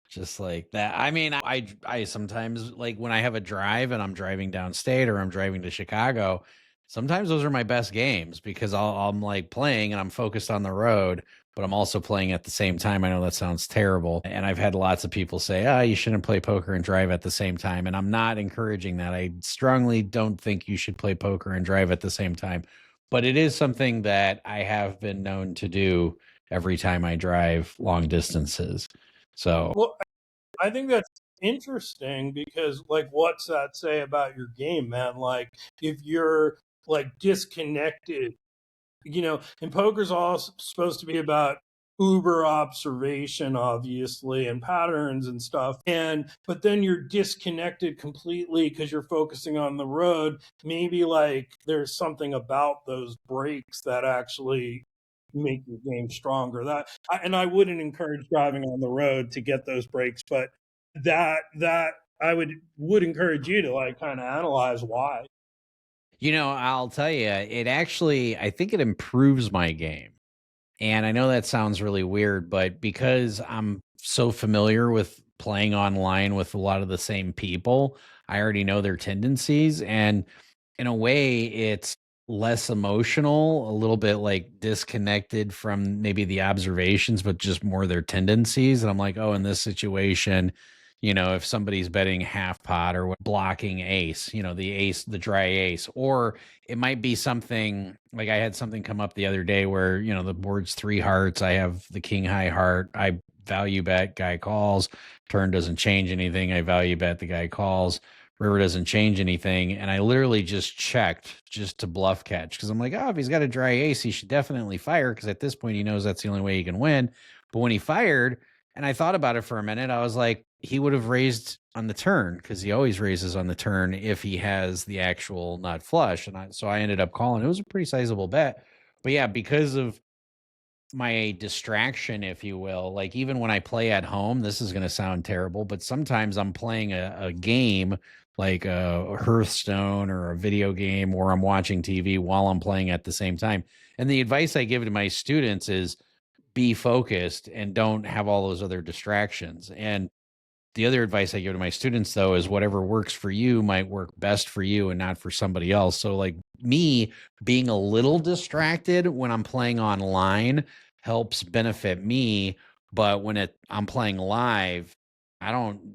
Just like that. I mean, I sometimes, like, when I have a drive and I'm driving downstate or I'm driving to Chicago, sometimes those are my best games because I'm like playing and I'm focused on the road, but I'm also playing at the same time. I know that sounds terrible. And I've had lots of people say, you shouldn't play poker and drive at the same time. And I'm not encouraging that. I strongly don't think you should play poker and drive at the same time. But it is something that I have been known to do every time I drive long distances. So,
well, I think that's interesting because, like, what's that say about your game, man? Like, if you're like disconnected, and poker's all supposed to be about uber observation, obviously, and patterns and stuff. But then you're disconnected completely because you're focusing on the road. Maybe like there's something about those breaks that actually make your game stronger. And I wouldn't encourage driving on the road to get those breaks, but that I would encourage you to like kind of analyze why.
I'll tell you, I think it improves my game. And I know that sounds really weird, but because I'm so familiar with playing online with a lot of the same people, I already know their tendencies. And in a way, it's less emotional, a little bit like disconnected from maybe the observations, but just more their tendencies. And I'm like, oh, in this situation, if somebody's betting half pot or blocking ace, the dry ace, or it might be something like I had something come up the other day where, the board's 3 hearts. I have the king high heart. I value bet, guy calls, turn doesn't change anything. I value bet, the guy calls, river doesn't change anything. And I literally just checked just to bluff catch. Cause I'm like, if he's got a dry ace, he should definitely fire. Cause at this point he knows that's the only way he can win. But when he fired and I thought about it for a minute, I was like, he would have raised on the turn, because he always raises on the turn if he has the actual nut flush. And so I ended up calling. It was a pretty sizable bet. But yeah, because of my distraction, if you will, like even when I play at home, this is going to sound terrible, but sometimes I'm playing a game like a Hearthstone or a video game, or I'm watching TV while I'm playing at the same time. And the advice I give to my students is be focused and don't have all those other distractions. And the other advice I give to my students, though, is whatever works for you might work best for you and not for somebody else. So, like me being a little distracted when I'm playing online helps benefit me. But when I'm playing live,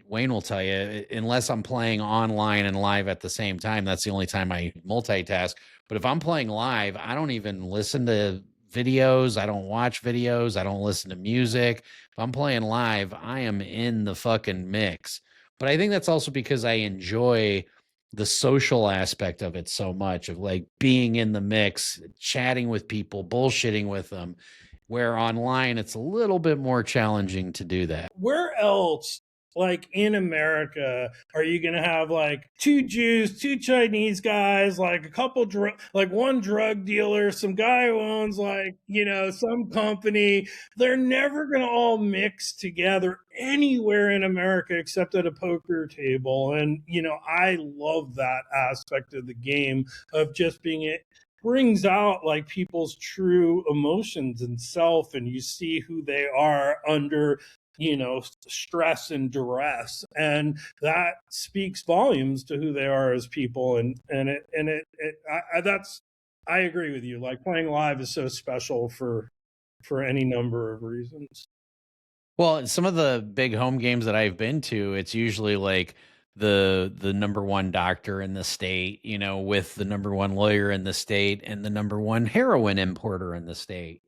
Wayne will tell you, unless I'm playing online and live at the same time, that's the only time I multitask. But if I'm playing live, I don't even listen to videos. I don't watch videos. I don't listen to music. If I'm playing live, I am in the fucking mix. But I think that's also because I enjoy the social aspect of it so much, of like being in the mix, chatting with people, bullshitting with them, where online it's a little bit more challenging to do that.
Where else, like in America, are you going to have like two Jews, two Chinese guys, like a couple like one drug dealer, some guy who owns like, some company? They're never going to all mix together anywhere in America except at a poker table. And, I love that aspect of the game, of just being it brings out like people's true emotions and self, and you see who they are under stress and duress, and that speaks volumes to who they are as people. I agree with you. Like playing live is so special for any number of reasons.
Well, some of the big home games that I've been to, it's usually like the number one doctor in the state, with the number one lawyer in the state and the number one heroin importer in the state,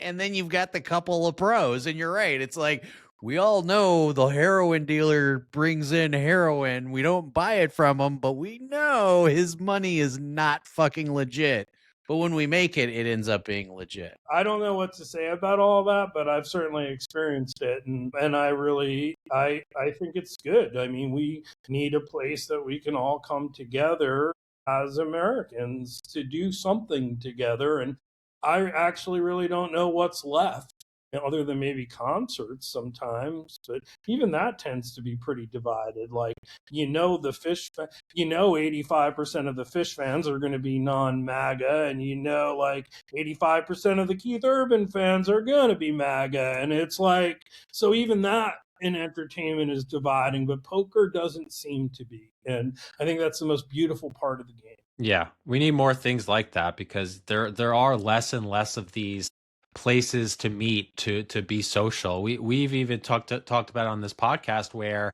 and then you've got the couple of pros, and you're right. It's like, we all know the heroin dealer brings in heroin. We don't buy it from him, but we know his money is not fucking legit. But when we make it, it ends up being legit.
I don't know what to say about all that, but I've certainly experienced it, and I really I think it's good. I mean, we need a place that we can all come together as Americans to do something together, and I actually really don't know what's left, other than maybe concerts sometimes, but even that tends to be pretty divided. Like, the fish, 85% of the Fish fans are going to be non-MAGA, and like 85% of the Keith Urban fans are going to be MAGA, and it's like, so even that in entertainment is dividing, but poker doesn't seem to be, and I think that's the most beautiful part of the game.
Yeah, we need more things like that, because there are less and less of these places to meet to be social. We've even talked about on this podcast where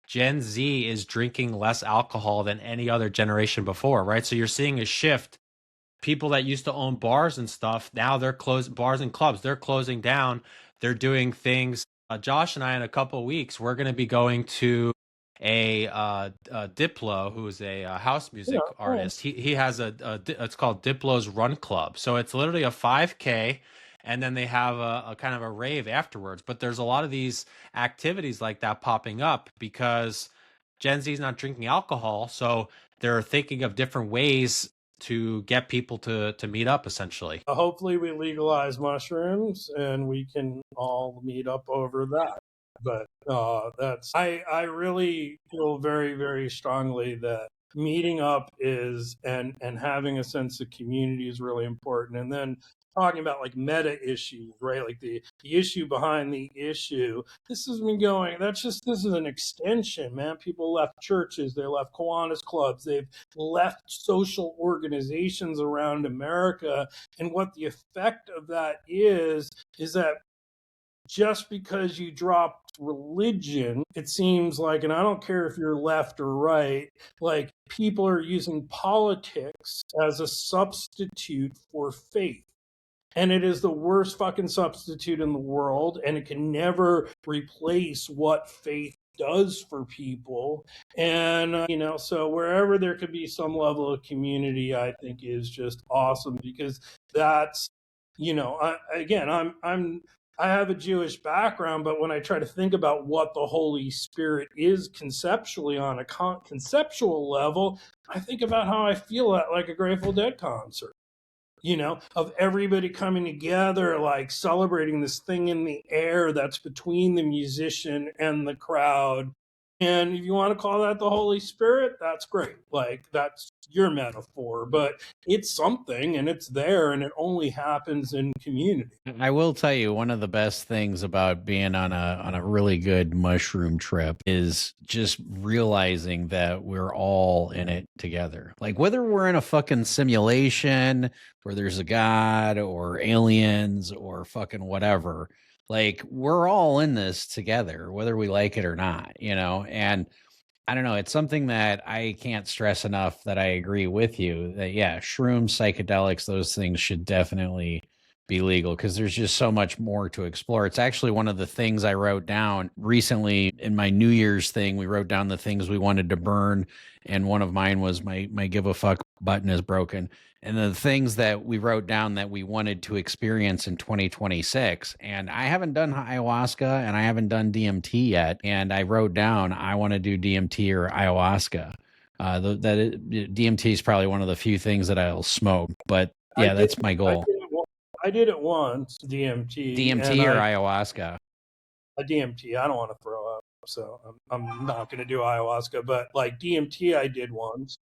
Gen Z is drinking less alcohol than any other generation before, right? So you're seeing a shift. People that used to own bars and stuff, now they're closed. Bars and clubs, they're closing down. They're doing things. Josh and I, in a couple of weeks, we're going to be going to a Diplo, who's a house music artist. He has it's called Diplo's Run Club. So it's literally a 5K, and then they have a kind of a rave afterwards. But there's a lot of these activities like that popping up because Gen Z is not drinking alcohol, so they're thinking of different ways to get people to meet up, essentially.
Hopefully we legalize mushrooms and we can all meet up over that. But I really feel very, very strongly that meeting up is and having a sense of community is really important. And then talking about like meta issues, right? Like the issue behind the issue. This has been going, this is an extension, man. People left churches, they left Kiwanis clubs, they've left social organizations around America. And what the effect of that is that just because you dropped religion, it seems like, and I don't care if you're left or right, like people are using politics as a substitute for faith. And it is the worst fucking substitute in the world, and it can never replace what faith does for people. And, so wherever there could be some level of community, I think is just awesome, because that's, again, I'm I have a Jewish background, but when I try to think about what the Holy Spirit is conceptually on a conceptual level, I think about how I feel at like a Grateful Dead concert, of everybody coming together, like celebrating this thing in the air that's between the musician and the crowd. And if you want to call that the Holy Spirit, that's great. Like, that's your metaphor, but it's something and it's there and it only happens in community.
I will tell you, one of the best things about being on a really good mushroom trip is just realizing that we're all in it together. Like, whether we're in a fucking simulation where there's a god or aliens or fucking whatever, like, we're all in this together, whether we like it or not, and I don't know. It's something that I can't stress enough that I agree with you that, yeah, shrooms, psychedelics, those things should definitely be legal because there's just so much more to explore. It's actually one of the things I wrote down recently in my New Year's thing. We wrote down the things we wanted to burn, and one of mine was my give a fuck button is broken. And the things that we wrote down that we wanted to experience in 2026. And I haven't done ayahuasca and I haven't done DMT yet. And I wrote down I want to do DMT or ayahuasca. DMT is probably one of the few things that I'll smoke, but yeah, that's my goal.
I did it once, DMT.
DMT or ayahuasca?
A DMT. I don't want to throw up, so I'm not going to do ayahuasca. But like DMT, I did once,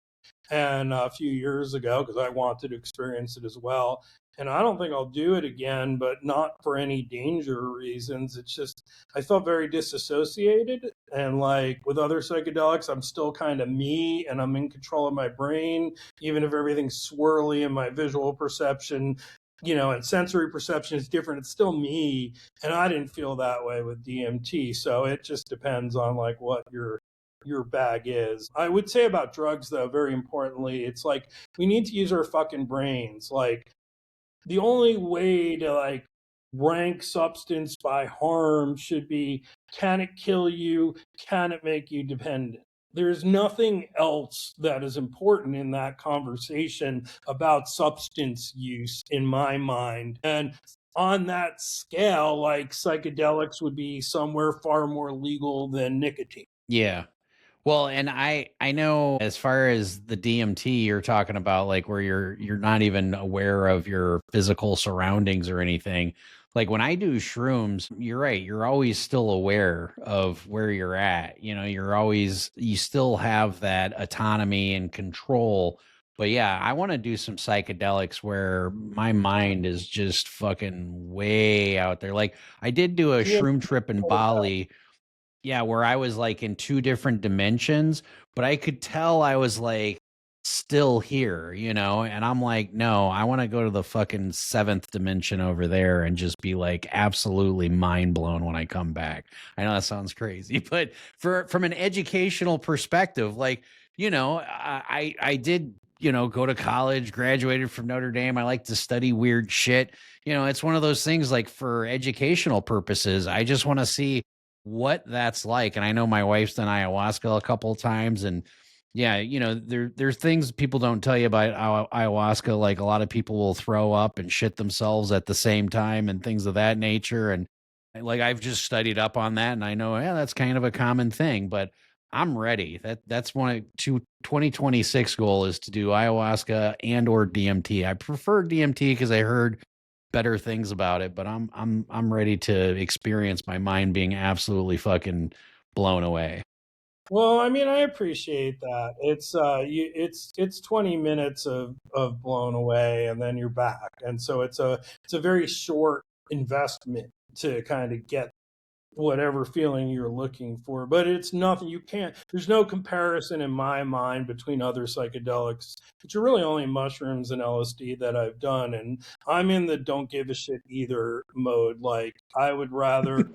and a few years ago because I wanted to experience it as well. And I don't think I'll do it again, but not for any danger reasons. It's just I felt very disassociated, and like with other psychedelics, I'm still kind of me, and I'm in control of my brain, even if everything's swirly and my visual perception and sensory perception is different. It's still me. And I didn't feel that way with DMT. So it just depends on like what your bag is. I would say about drugs though, very importantly, it's like we need to use our fucking brains. Like the only way to like rank substance by harm should be, can it kill you? Can it make you dependent? There's nothing else that is important in that conversation about substance use in my mind. And on that scale, like psychedelics would be somewhere far more legal than nicotine.
Yeah. Well, and I know as far as the DMT you're talking about, like where you're not even aware of your physical surroundings or anything. Like when I do shrooms, you're right, you're always still aware of where you're at. You still have that autonomy and control. But yeah, I want to do some psychedelics where my mind is just fucking way out there. Like I did do a shroom trip in Bali. Yeah, where I was like in two different dimensions, but I could tell I was like still here, and I'm like, no, I want to go to the fucking seventh dimension over there and just be like absolutely mind blown when I come back. I know that sounds crazy, but from an educational perspective, like, I did, go to college, graduated from Notre Dame. I like to study weird shit. It's one of those things like for educational purposes, I just want to see what that's like. And I know my wife's done ayahuasca a couple of times, and yeah, there's things people don't tell you about ayahuasca. Like a lot of people will throw up and shit themselves at the same time and things of that nature. And like, I've just studied up on that and I know, yeah, that's kind of a common thing, but I'm ready. That's one of 2026 goal is to do ayahuasca and or DMT. I prefer DMT because I heard better things about it, but I'm ready to experience my mind being absolutely fucking blown away.
Well, I mean, I appreciate that. It's 20 minutes of blown away and then you're back. And so it's a very short investment to kind of get whatever feeling you're looking for, but it's nothing there's no comparison in my mind between other psychedelics, which are really only mushrooms and LSD that I've done. And I'm in the don't give a shit either mode. Like I would rather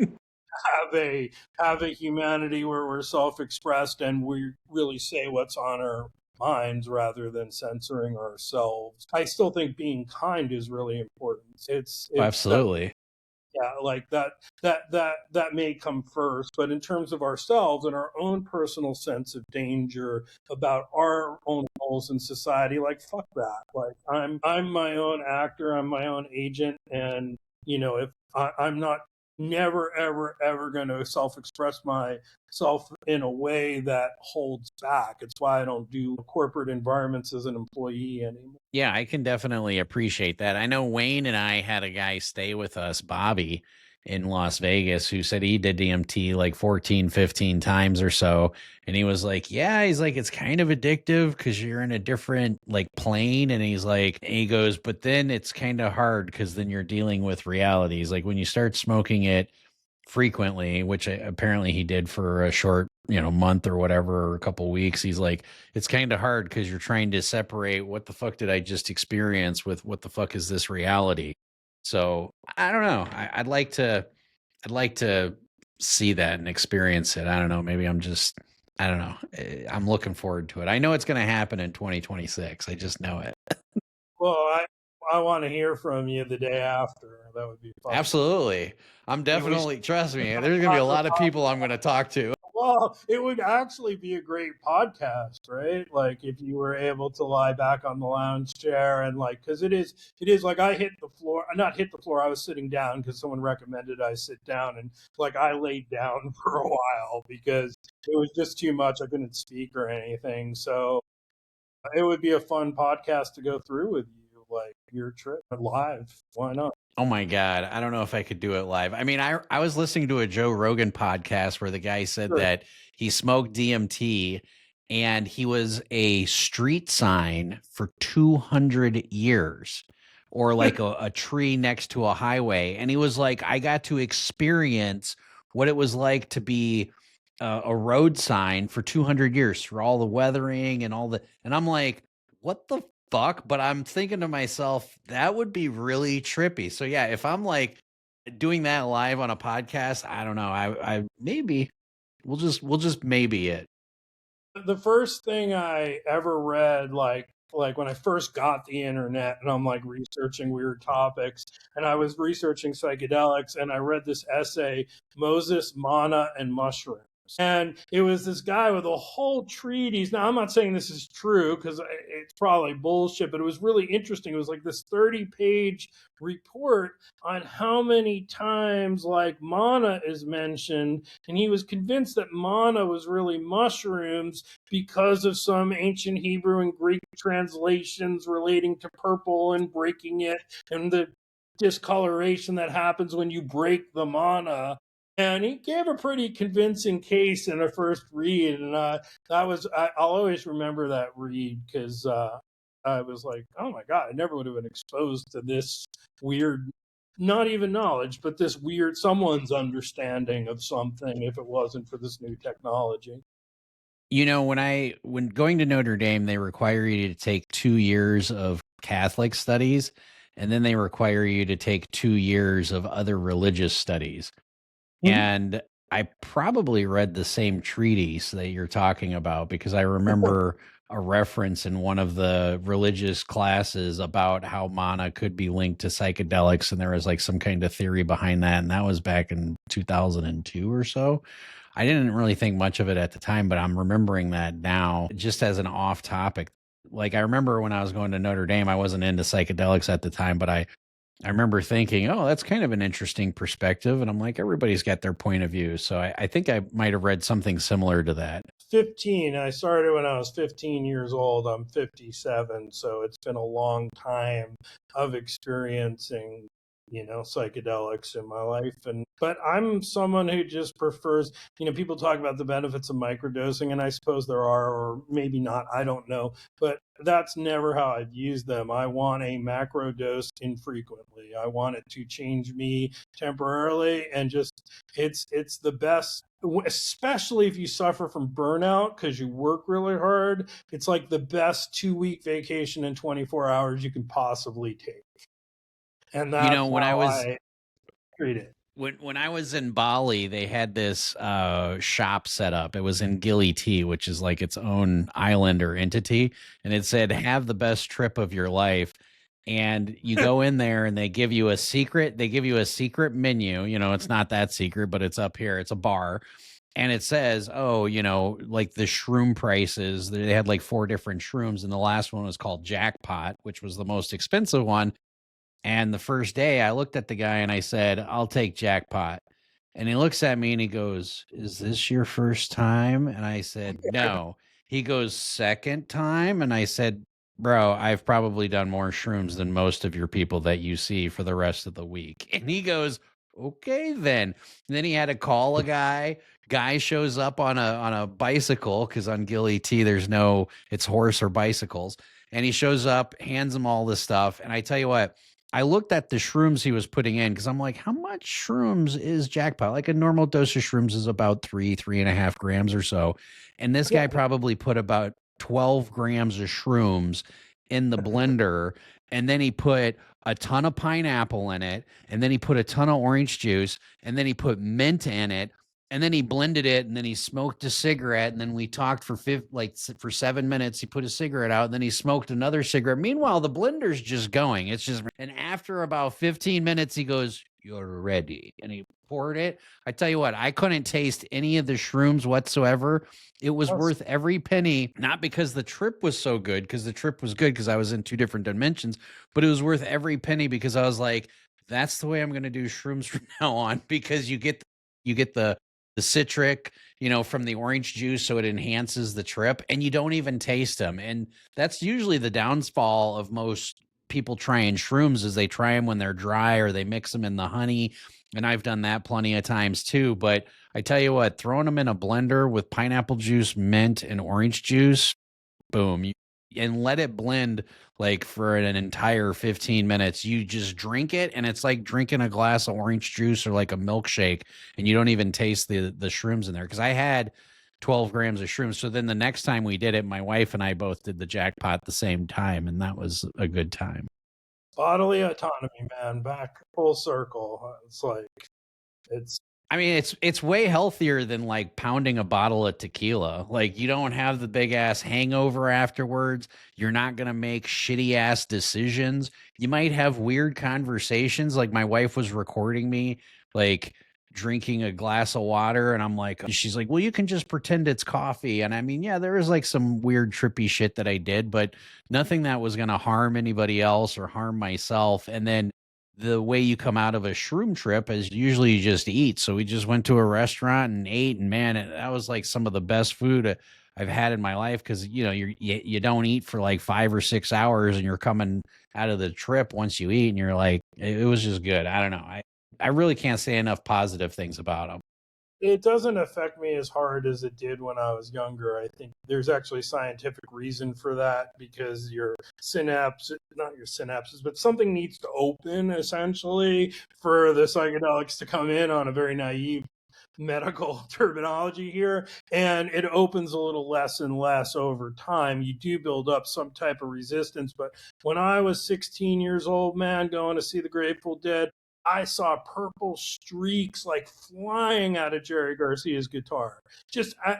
have a humanity where we're self-expressed and we really say what's on our minds rather than censoring ourselves. I still think being kind is really important. It's
absolutely.
Yeah, like that may come first, but in terms of ourselves and our own personal sense of danger about our own roles in society, like fuck that. Like I'm my own actor, I'm my own agent, and if I'm not never, ever, ever going to self-express myself in a way that holds back. It's why I don't do corporate environments as an employee anymore.
Yeah, I can definitely appreciate that. I know Wayne and I had a guy stay with us, Bobby, in Las Vegas, who said he did DMT like 14, 15 times or so. And he was like, yeah, he's like, it's kind of addictive because you're in a different like plane. And he's like, and he goes, but then it's kind of hard because then you're dealing with realities. Like when you start smoking it frequently, which apparently he did for a short, month or whatever, or a couple weeks. He's like, it's kind of hard because you're trying to separate what the fuck did I just experience with what the fuck is this reality. So I don't know. I'd like to see that and experience it. I don't know. Maybe I don't know. I'm looking forward to it. I know it's going to happen in 2026. I just know it.
Well, I want to hear from you the day after. That would be fun.
Absolutely. I'm definitely, trust me, there's going to be a lot of people I'm going to talk to.
Well, it would actually be a great podcast, right? Like if you were able to lie back on the lounge chair and like, because it is like I hit the floor, not hit the floor. I was sitting down because someone recommended I sit down, and like I laid down for a while because it was just too much. I couldn't speak or anything. So it would be a fun podcast to go through with you, like your trip live. Why not?
Oh my God. I don't know if I could do it live. I mean, I was listening to a Joe Rogan podcast where the guy said that he smoked DMT and he was a street sign for 200 years, or like a tree next to a highway. And he was like, I got to experience what it was like to be a road sign for 200 years through all the weathering and and I'm like, what the fuck? But I'm thinking to myself, that would be really trippy. So yeah, if I'm like doing that live on a podcast, I don't know. I maybe we'll just maybe it.
The first thing I ever read, like when I first got the internet and I'm like researching weird topics, and I was researching psychedelics, and I read this essay, Moses, Mana, and Mushrooms. And it was this guy with a whole treatise. Now, I'm not saying this is true because it's probably bullshit, but it was really interesting. It was like this 30-page report on how many times like mana is mentioned. And he was convinced that mana was really mushrooms because of some ancient Hebrew and Greek translations relating to purple and breaking it and the discoloration that happens when you break the mana. And he gave a pretty convincing case in a first read, and I'll always remember that read because I was like, oh my God, I never would have been exposed to this weird, not even knowledge, but this weird someone's understanding of something if it wasn't for this new technology.
When going to Notre Dame, they require you to take 2 years of Catholic studies, and then they require you to take 2 years of other religious studies. And I probably read the same treatise that you're talking about because I remember a reference in one of the religious classes about how mana could be linked to psychedelics. And there was like some kind of theory behind that. And that was back in 2002 or so. I didn't really think much of it at the time, but I'm remembering that now just as an off topic. Like I remember when I was going to Notre Dame, I wasn't into psychedelics at the time, but I remember thinking, oh, that's kind of an interesting perspective. And I'm like, everybody's got their point of view. So I think I might have read something similar to that.
15. I started when I was 15 years old. I'm 57. So it's been a long time of experiencing, psychedelics in my life. But I'm someone who just prefers, people talk about the benefits of microdosing, and I suppose there are, or maybe not, I don't know. But that's never how I've used them. I want a macro dose infrequently. I want it to change me temporarily, and just it's the best, especially if you suffer from burnout because you work really hard. It's like the best 2-week vacation in 24 hours you can possibly take. And that's
when
I treat it.
When I was in Bali, they had this shop set up. It was in Gili T, which is like its own island or entity. And it said, have the best trip of your life. And you go in there and they give you a secret. They give you a secret menu. It's not that secret, but it's up here. It's a bar. And it says, like the shroom prices. They had like 4 different shrooms. And the last one was called Jackpot, which was the most expensive one. And the first day I looked at the guy and I said, I'll take jackpot. And he looks at me and he goes, is this your first time? And I said, no. He goes, second time? And I said, bro, I've probably done more shrooms than most of your people that you see for the rest of the week. And he goes, okay, then. And then he had to call a guy. Guy shows up on a bicycle, because on Gilly T there's no, it's horse or bicycles. And he shows up, hands him all this stuff. And I tell you what, I looked at the shrooms he was putting in because I'm like, how much shrooms is jackpot? Like a normal dose of shrooms is about 3.5 grams or so. And this guy probably put about 12 grams of shrooms in the blender. And then he put a ton of pineapple in it. And then he put a ton of orange juice. And then he put mint in it. And then he blended it, and then he smoked a cigarette, and then we talked for for 7 minutes. He put a cigarette out, and then he smoked another cigarette. Meanwhile, the blender's just going. It's just, and after about 15 minutes, he goes, "You're ready," and he poured it. I tell you what, I couldn't taste any of the shrooms whatsoever. It was worth every penny, not because the trip was so good, because the trip was good because I was in 2 different dimensions, but it was worth every penny because I was like, that's the way I'm going to do shrooms from now on, because you get the citric, from the orange juice, so it enhances the trip, and you don't even taste them. And that's usually the downfall of most people trying shrooms, is they try them when they're dry or they mix them in the honey. And I've done that plenty of times too. But I tell you what, throwing them in a blender with pineapple juice, mint, and orange juice, boom, and let it blend like for an entire 15 minutes. You just drink it, and it's like drinking a glass of orange juice or like a milkshake, and you don't even taste the shrooms in there. Because I had 12 grams of shrooms. So then the next time we did it, my wife and I both did the jackpot at the same time, and that was a good time.
Bodily autonomy, man, back full circle.
I mean, it's way healthier than like pounding a bottle of tequila. Like, you don't have the big ass hangover afterwards. You're not going to make shitty ass decisions. You might have weird conversations. Like, my wife was recording me like drinking a glass of water, and I'm like, she's like, well, you can just pretend it's coffee. And I mean, yeah, there was like some weird trippy shit that I did, but nothing that was going to harm anybody else or harm myself. And then the way you come out of a shroom trip is usually you just eat. So we just went to a restaurant and ate, and man, that was like some of the best food I've had in my life. Cause you don't eat for like 5 or 6 hours, and you're coming out of the trip once you eat, and you're like, it was just good. I don't know. I really can't say enough positive things about them.
It doesn't affect me as hard as it did when I was younger. I think there's actually scientific reason for that, because your synapses, not your synapses, but something needs to open essentially for the psychedelics to come in, on a very naive medical terminology here, and it opens a little less and less over time. You do build up some type of resistance. But when I was 16 years old, man, going to see the Grateful Dead, I saw purple streaks like flying out of Jerry Garcia's guitar.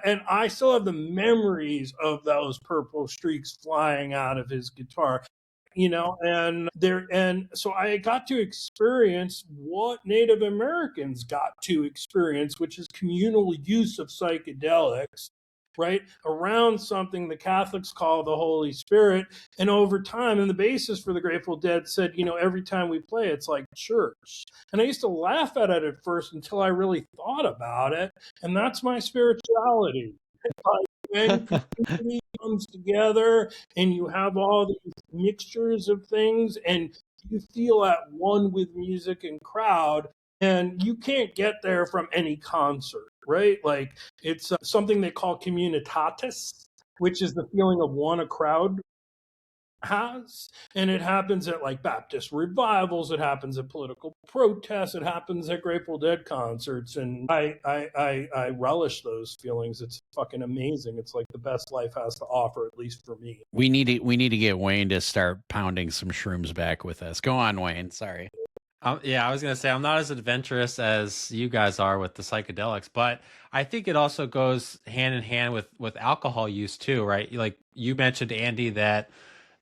And I still have the memories of those purple streaks flying out of his guitar. And so I got to experience what Native Americans got to experience, which is communal use of psychedelics, right, around something the Catholics call the Holy Spirit. And over time, and the basis for the Grateful Dead said, every time we play, it's like church. And I used to laugh at it at first until I really thought about it. And that's my spirituality. When community comes together and you have all these mixtures of things, and you feel at one with music and crowd, and you can't get there from any concert, right? Like, it's something they call communitatis, which is the feeling of one a crowd has. And it happens at like Baptist revivals, it happens at political protests, it happens at Grateful Dead concerts. And I relish those feelings. It's fucking amazing. It's like the best life has to offer, at least for me.
We need to get Wayne to start pounding some shrooms back with us. Go on, Wayne. Sorry.
Yeah, I was going to say, I'm not as adventurous as you guys are with the psychedelics, but I think it also goes hand in hand with alcohol use too, right? Like you mentioned, Andy, that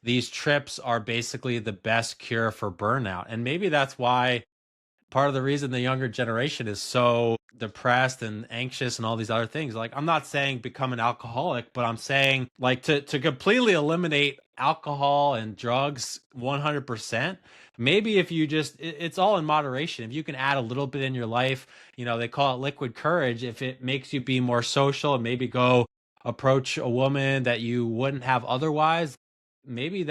these trips are basically the best cure for burnout. And maybe that's why part of the reason the younger generation is so depressed and anxious and all these other things. Like, I'm not saying become an alcoholic, but I'm saying like to completely eliminate alcohol and drugs 100%. Maybe if you just, it's all in moderation. If you can add a little bit in your life, they call it liquid courage. If it makes you be more social and maybe go approach a woman that you wouldn't have otherwise, maybe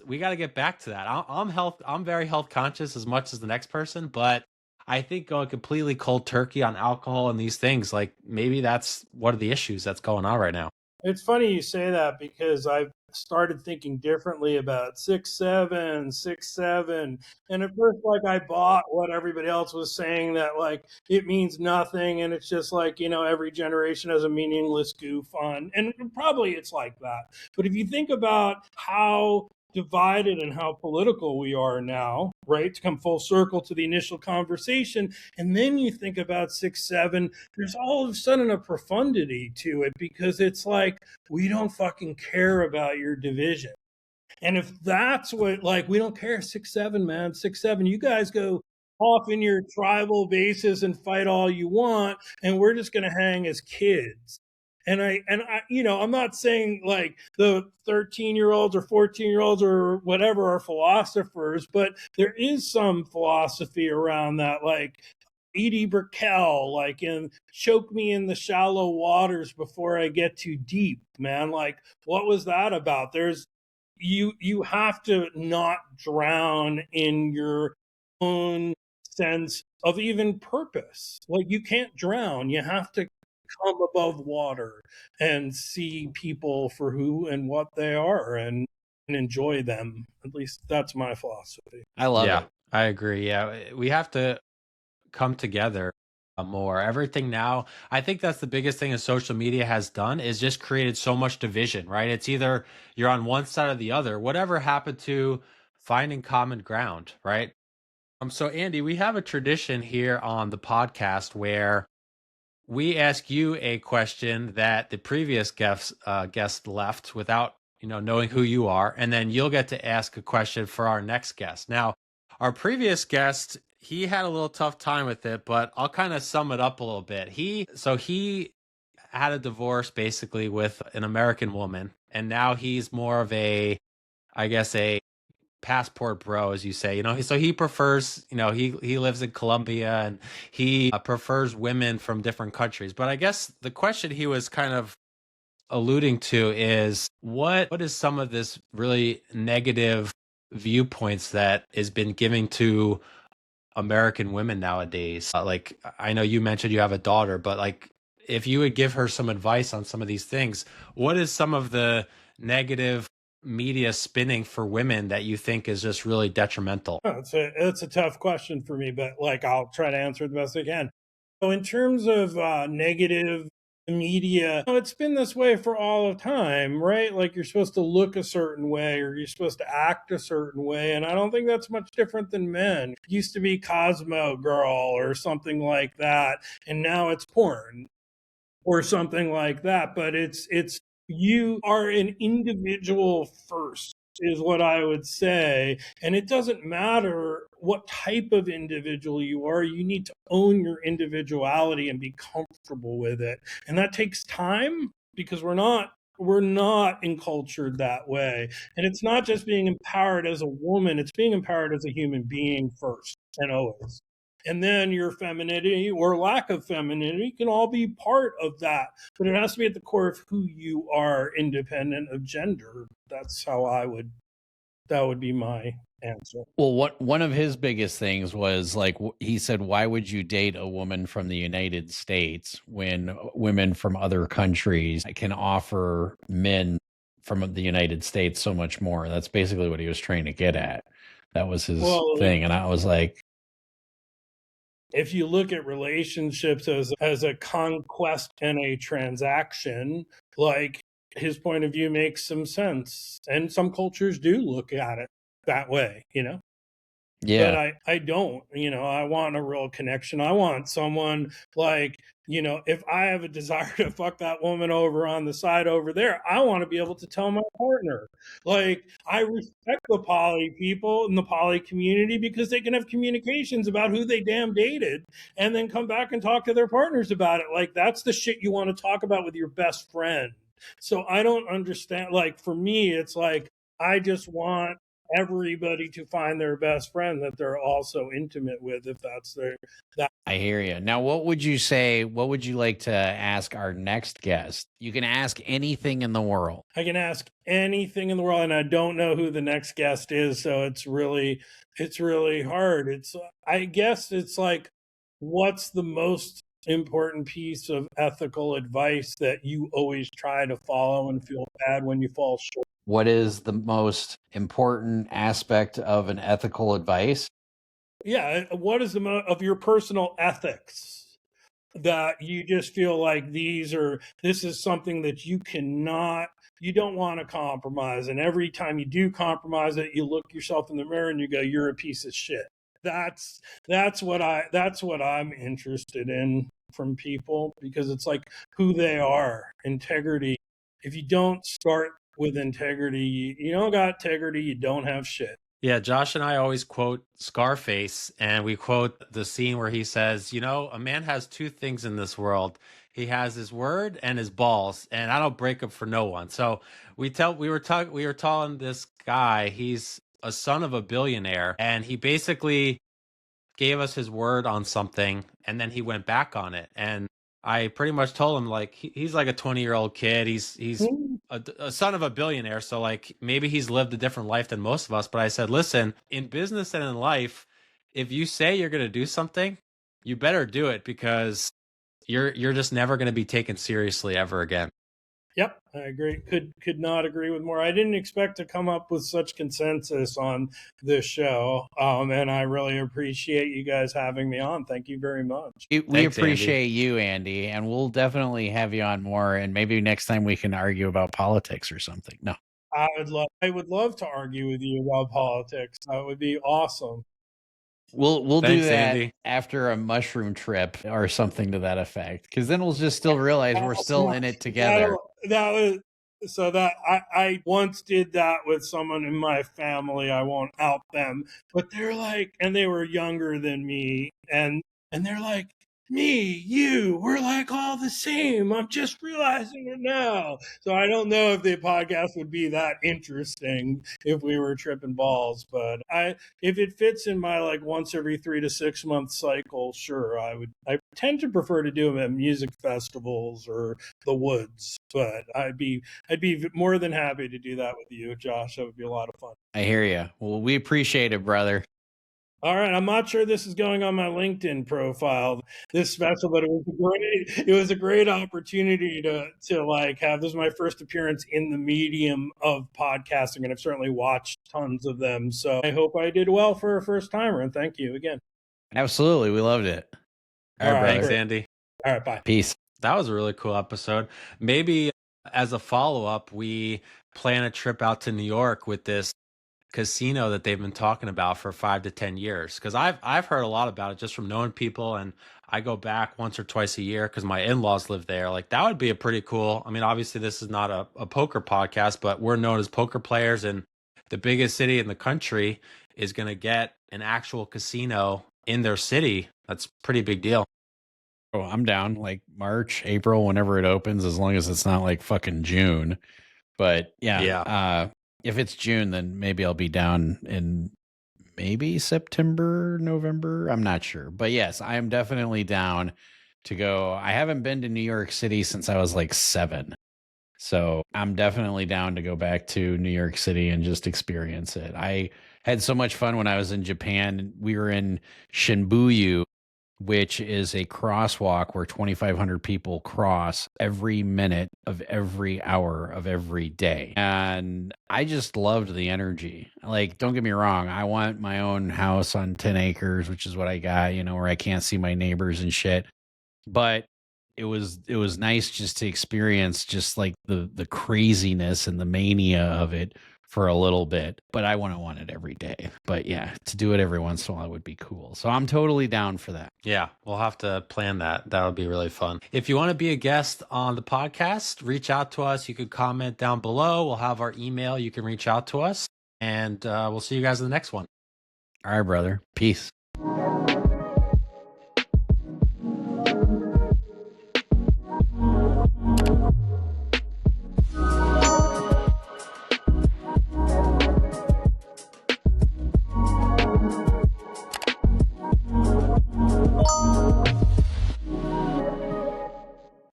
we got to get back to that. I'm very health conscious as much as the next person, but I think going completely cold turkey on alcohol and these things, like maybe that's one of the issues that's going on right now.
It's funny you say that because I've started thinking differently about 6'7", 6'7", and at first, like, I bought what everybody else was saying, that like it means nothing, and it's just like, every generation has a meaningless goof on, and probably it's like that. But if you think about how divided and how political we are now, right? To come full circle to the initial conversation, and then you think about 6'7", there's all of a sudden a profundity to it, because it's like, we don't fucking care about your division. And if that's what, like, we don't care, 6'7", man, 6'7", you guys go off in your tribal bases and fight all you want, and we're just going to hang as kids. And I, I'm not saying like the 13-year-olds or 14-year-olds or whatever are philosophers, but there is some philosophy around that, like Edie Brickell, like in "Choke Me in the Shallow Waters Before I Get Too Deep," man. Like, what was that about? You have to not drown in your own sense of even purpose. Like, you can't drown. You have to come above water and see people for who and what they are, and enjoy them. At least that's my philosophy.
I love it.
I agree. Yeah, we have to come together more. Everything now, I think that's the biggest thing that social media has done, is just created so much division, right? It's either you're on one side or the other. Whatever happened to finding common ground, right? So Andy, we have a tradition here on the podcast where we ask you a question that the previous guest left without knowing who you are, and then you'll get to ask a question for our next guest. Now, our previous guest, he had a little tough time with it, but I'll kind of sum it up a little bit. He had a divorce basically with an American woman, and now he's more of a passport bro, as you say. So he prefers, he lives in Colombia, and he prefers women from different countries. But I guess the question he was kind of alluding to is what is some of this really negative viewpoints that has been giving to American women nowadays? Like, I know you mentioned you have a daughter, but like, if you would give her some advice on some of these things, what is some of the negative media spinning for women that you think is just really detrimental?
It's a tough question for me, but like, I'll try to answer it the best I can. So in terms of negative media, it's been this way for all of time, right? Like, you're supposed to look a certain way, or you're supposed to act a certain way, and I don't think that's much different than men. It used to be Cosmo Girl or something like that, and now it's porn or something like that. But it's you are an individual first, is what I would say. And it doesn't matter what type of individual you are, you need to own your individuality and be comfortable with it. And that takes time, because we're not encultured that way. And it's not just being empowered as a woman, it's being empowered as a human being first and always. And then your femininity or lack of femininity can all be part of that. But it has to be at the core of who you are, independent of gender. That's how that would be my answer.
Well, one of his biggest things was, like, he said, why would you date a woman from the United States when women from other countries can offer men from the United States so much more? That's basically what he was trying to get at. That was his thing. And I was like,
if you look at relationships as a conquest and a transaction, like, his point of view makes some sense. And some cultures do look at it that way, Yeah. But I don't, I want a real connection. I want someone like You know, if I have a desire to fuck that woman over on the side over there, I want to be able to tell my partner. Like, I respect the poly people and the poly community because they can have communications about who they damn dated and then come back and talk to their partners about it. Like, that's the shit you want to talk about with your best friend. So I don't understand. Like, for me, it's like, I just want everybody to find their best friend that they're also intimate with, if that's their that.
I hear you. Now, what would you say? What would you like to ask our next guest? You can ask anything in the world.
I can ask anything in the world, and I don't know who the next guest is, so it's really hard. I guess it's like, what's the most important piece of ethical advice that you always try to follow and feel bad when you fall short?
What is the most important aspect of an ethical advice?
Yeah, what is of your personal ethics that you just feel like this is something that you don't want to compromise, and every time you do compromise it, you look yourself in the mirror and you go, you're a piece of shit. That's what I'm interested in from people, because it's like who they are, integrity. If you don't start with integrity, you don't got integrity, you don't have shit.
Yeah, Josh and I always quote Scarface, and we quote the scene where he says, you know, a man has two things in this world. He has his word and his balls, and I don't break up for no one. So we were telling this guy, he's a son of a billionaire, and he basically gave us his word on something, and then he went back on it. And I pretty much told him, like, he's like a 20-year-old kid. He's a son of a billionaire, so like maybe he's lived a different life than most of us. But I said, listen, in business and in life, if you say you're going to do something, you better do it, because you're just never going to be taken seriously ever again.
Yep, I agree. Could not agree with more. I didn't expect to come up with such consensus on this show, and I really appreciate you guys having me on. Thank you very much.
We
Thanks,
appreciate
Andy.
you, Andy, and we'll definitely have you on more. And maybe next time we can argue about politics or something. No,
I would love to argue with you about politics. That would be awesome.
we'll do
Thanks,
that
Andy.
after a mushroom trip or something to that effect, because then we'll just still realize we're still in it together.
I once did that with someone in my family. I won't out them, but they're like, and they were younger than me, and they're like, we're like all the same. I'm just realizing it now. So I don't know if the podcast would be that interesting if we were tripping balls, but if it fits in my like once every 3 to 6 month cycle, sure, I would. I tend to prefer to do them at music festivals or the woods, but I'd be more than happy to do that with you, Josh. That would be a lot of fun.
I hear you. Well, we appreciate it, brother.
All right, I'm not sure this is going on my LinkedIn profile, this special, but it was a great opportunity to like have this is my first appearance in the medium of podcasting, and I've certainly watched tons of them. So I hope I did well for a first timer, and thank you again.
Absolutely, we loved it.
All right, thanks, Andy.
All right, bye.
Peace.
That was a really cool episode. Maybe as a follow-up, we plan a trip out to New York with this casino that they've been talking about for 5 to 10 years, because I've heard a lot about it just from knowing people, and I go back once or twice a year because my in-laws live there. Like, that would be a pretty cool, I mean, obviously this is not a poker podcast, but we're known as poker players, and the biggest city in the country is going to get an actual casino in their city. That's a pretty big deal.
Oh, I'm down. Like March, April, whenever it opens, as long as it's not like fucking June. But yeah. If it's June, then maybe I'll be down in maybe September, November. I'm not sure. But yes, I am definitely down to go. I haven't been to New York City since I was like 7. So I'm definitely down to go back to New York City and just experience it. I had so much fun when I was in Japan. We were in Shinbuya, which is a crosswalk where 2,500 people cross every minute of every hour of every day. And I just loved the energy. Like, don't get me wrong, I want my own house on 10 acres, which is what I got, where I can't see my neighbors and shit. But it was nice just to experience just like the craziness and the mania of it for a little bit, but I wouldn't want it every day. But yeah, to do it every once in a while would be cool. So I'm totally down for that.
Yeah, we'll have to plan that. That would be really fun. If you want to be a guest on the podcast, reach out to us. You could comment down below. We'll have our email. You can reach out to us, and we'll see you guys in the next one.
All right, brother. Peace.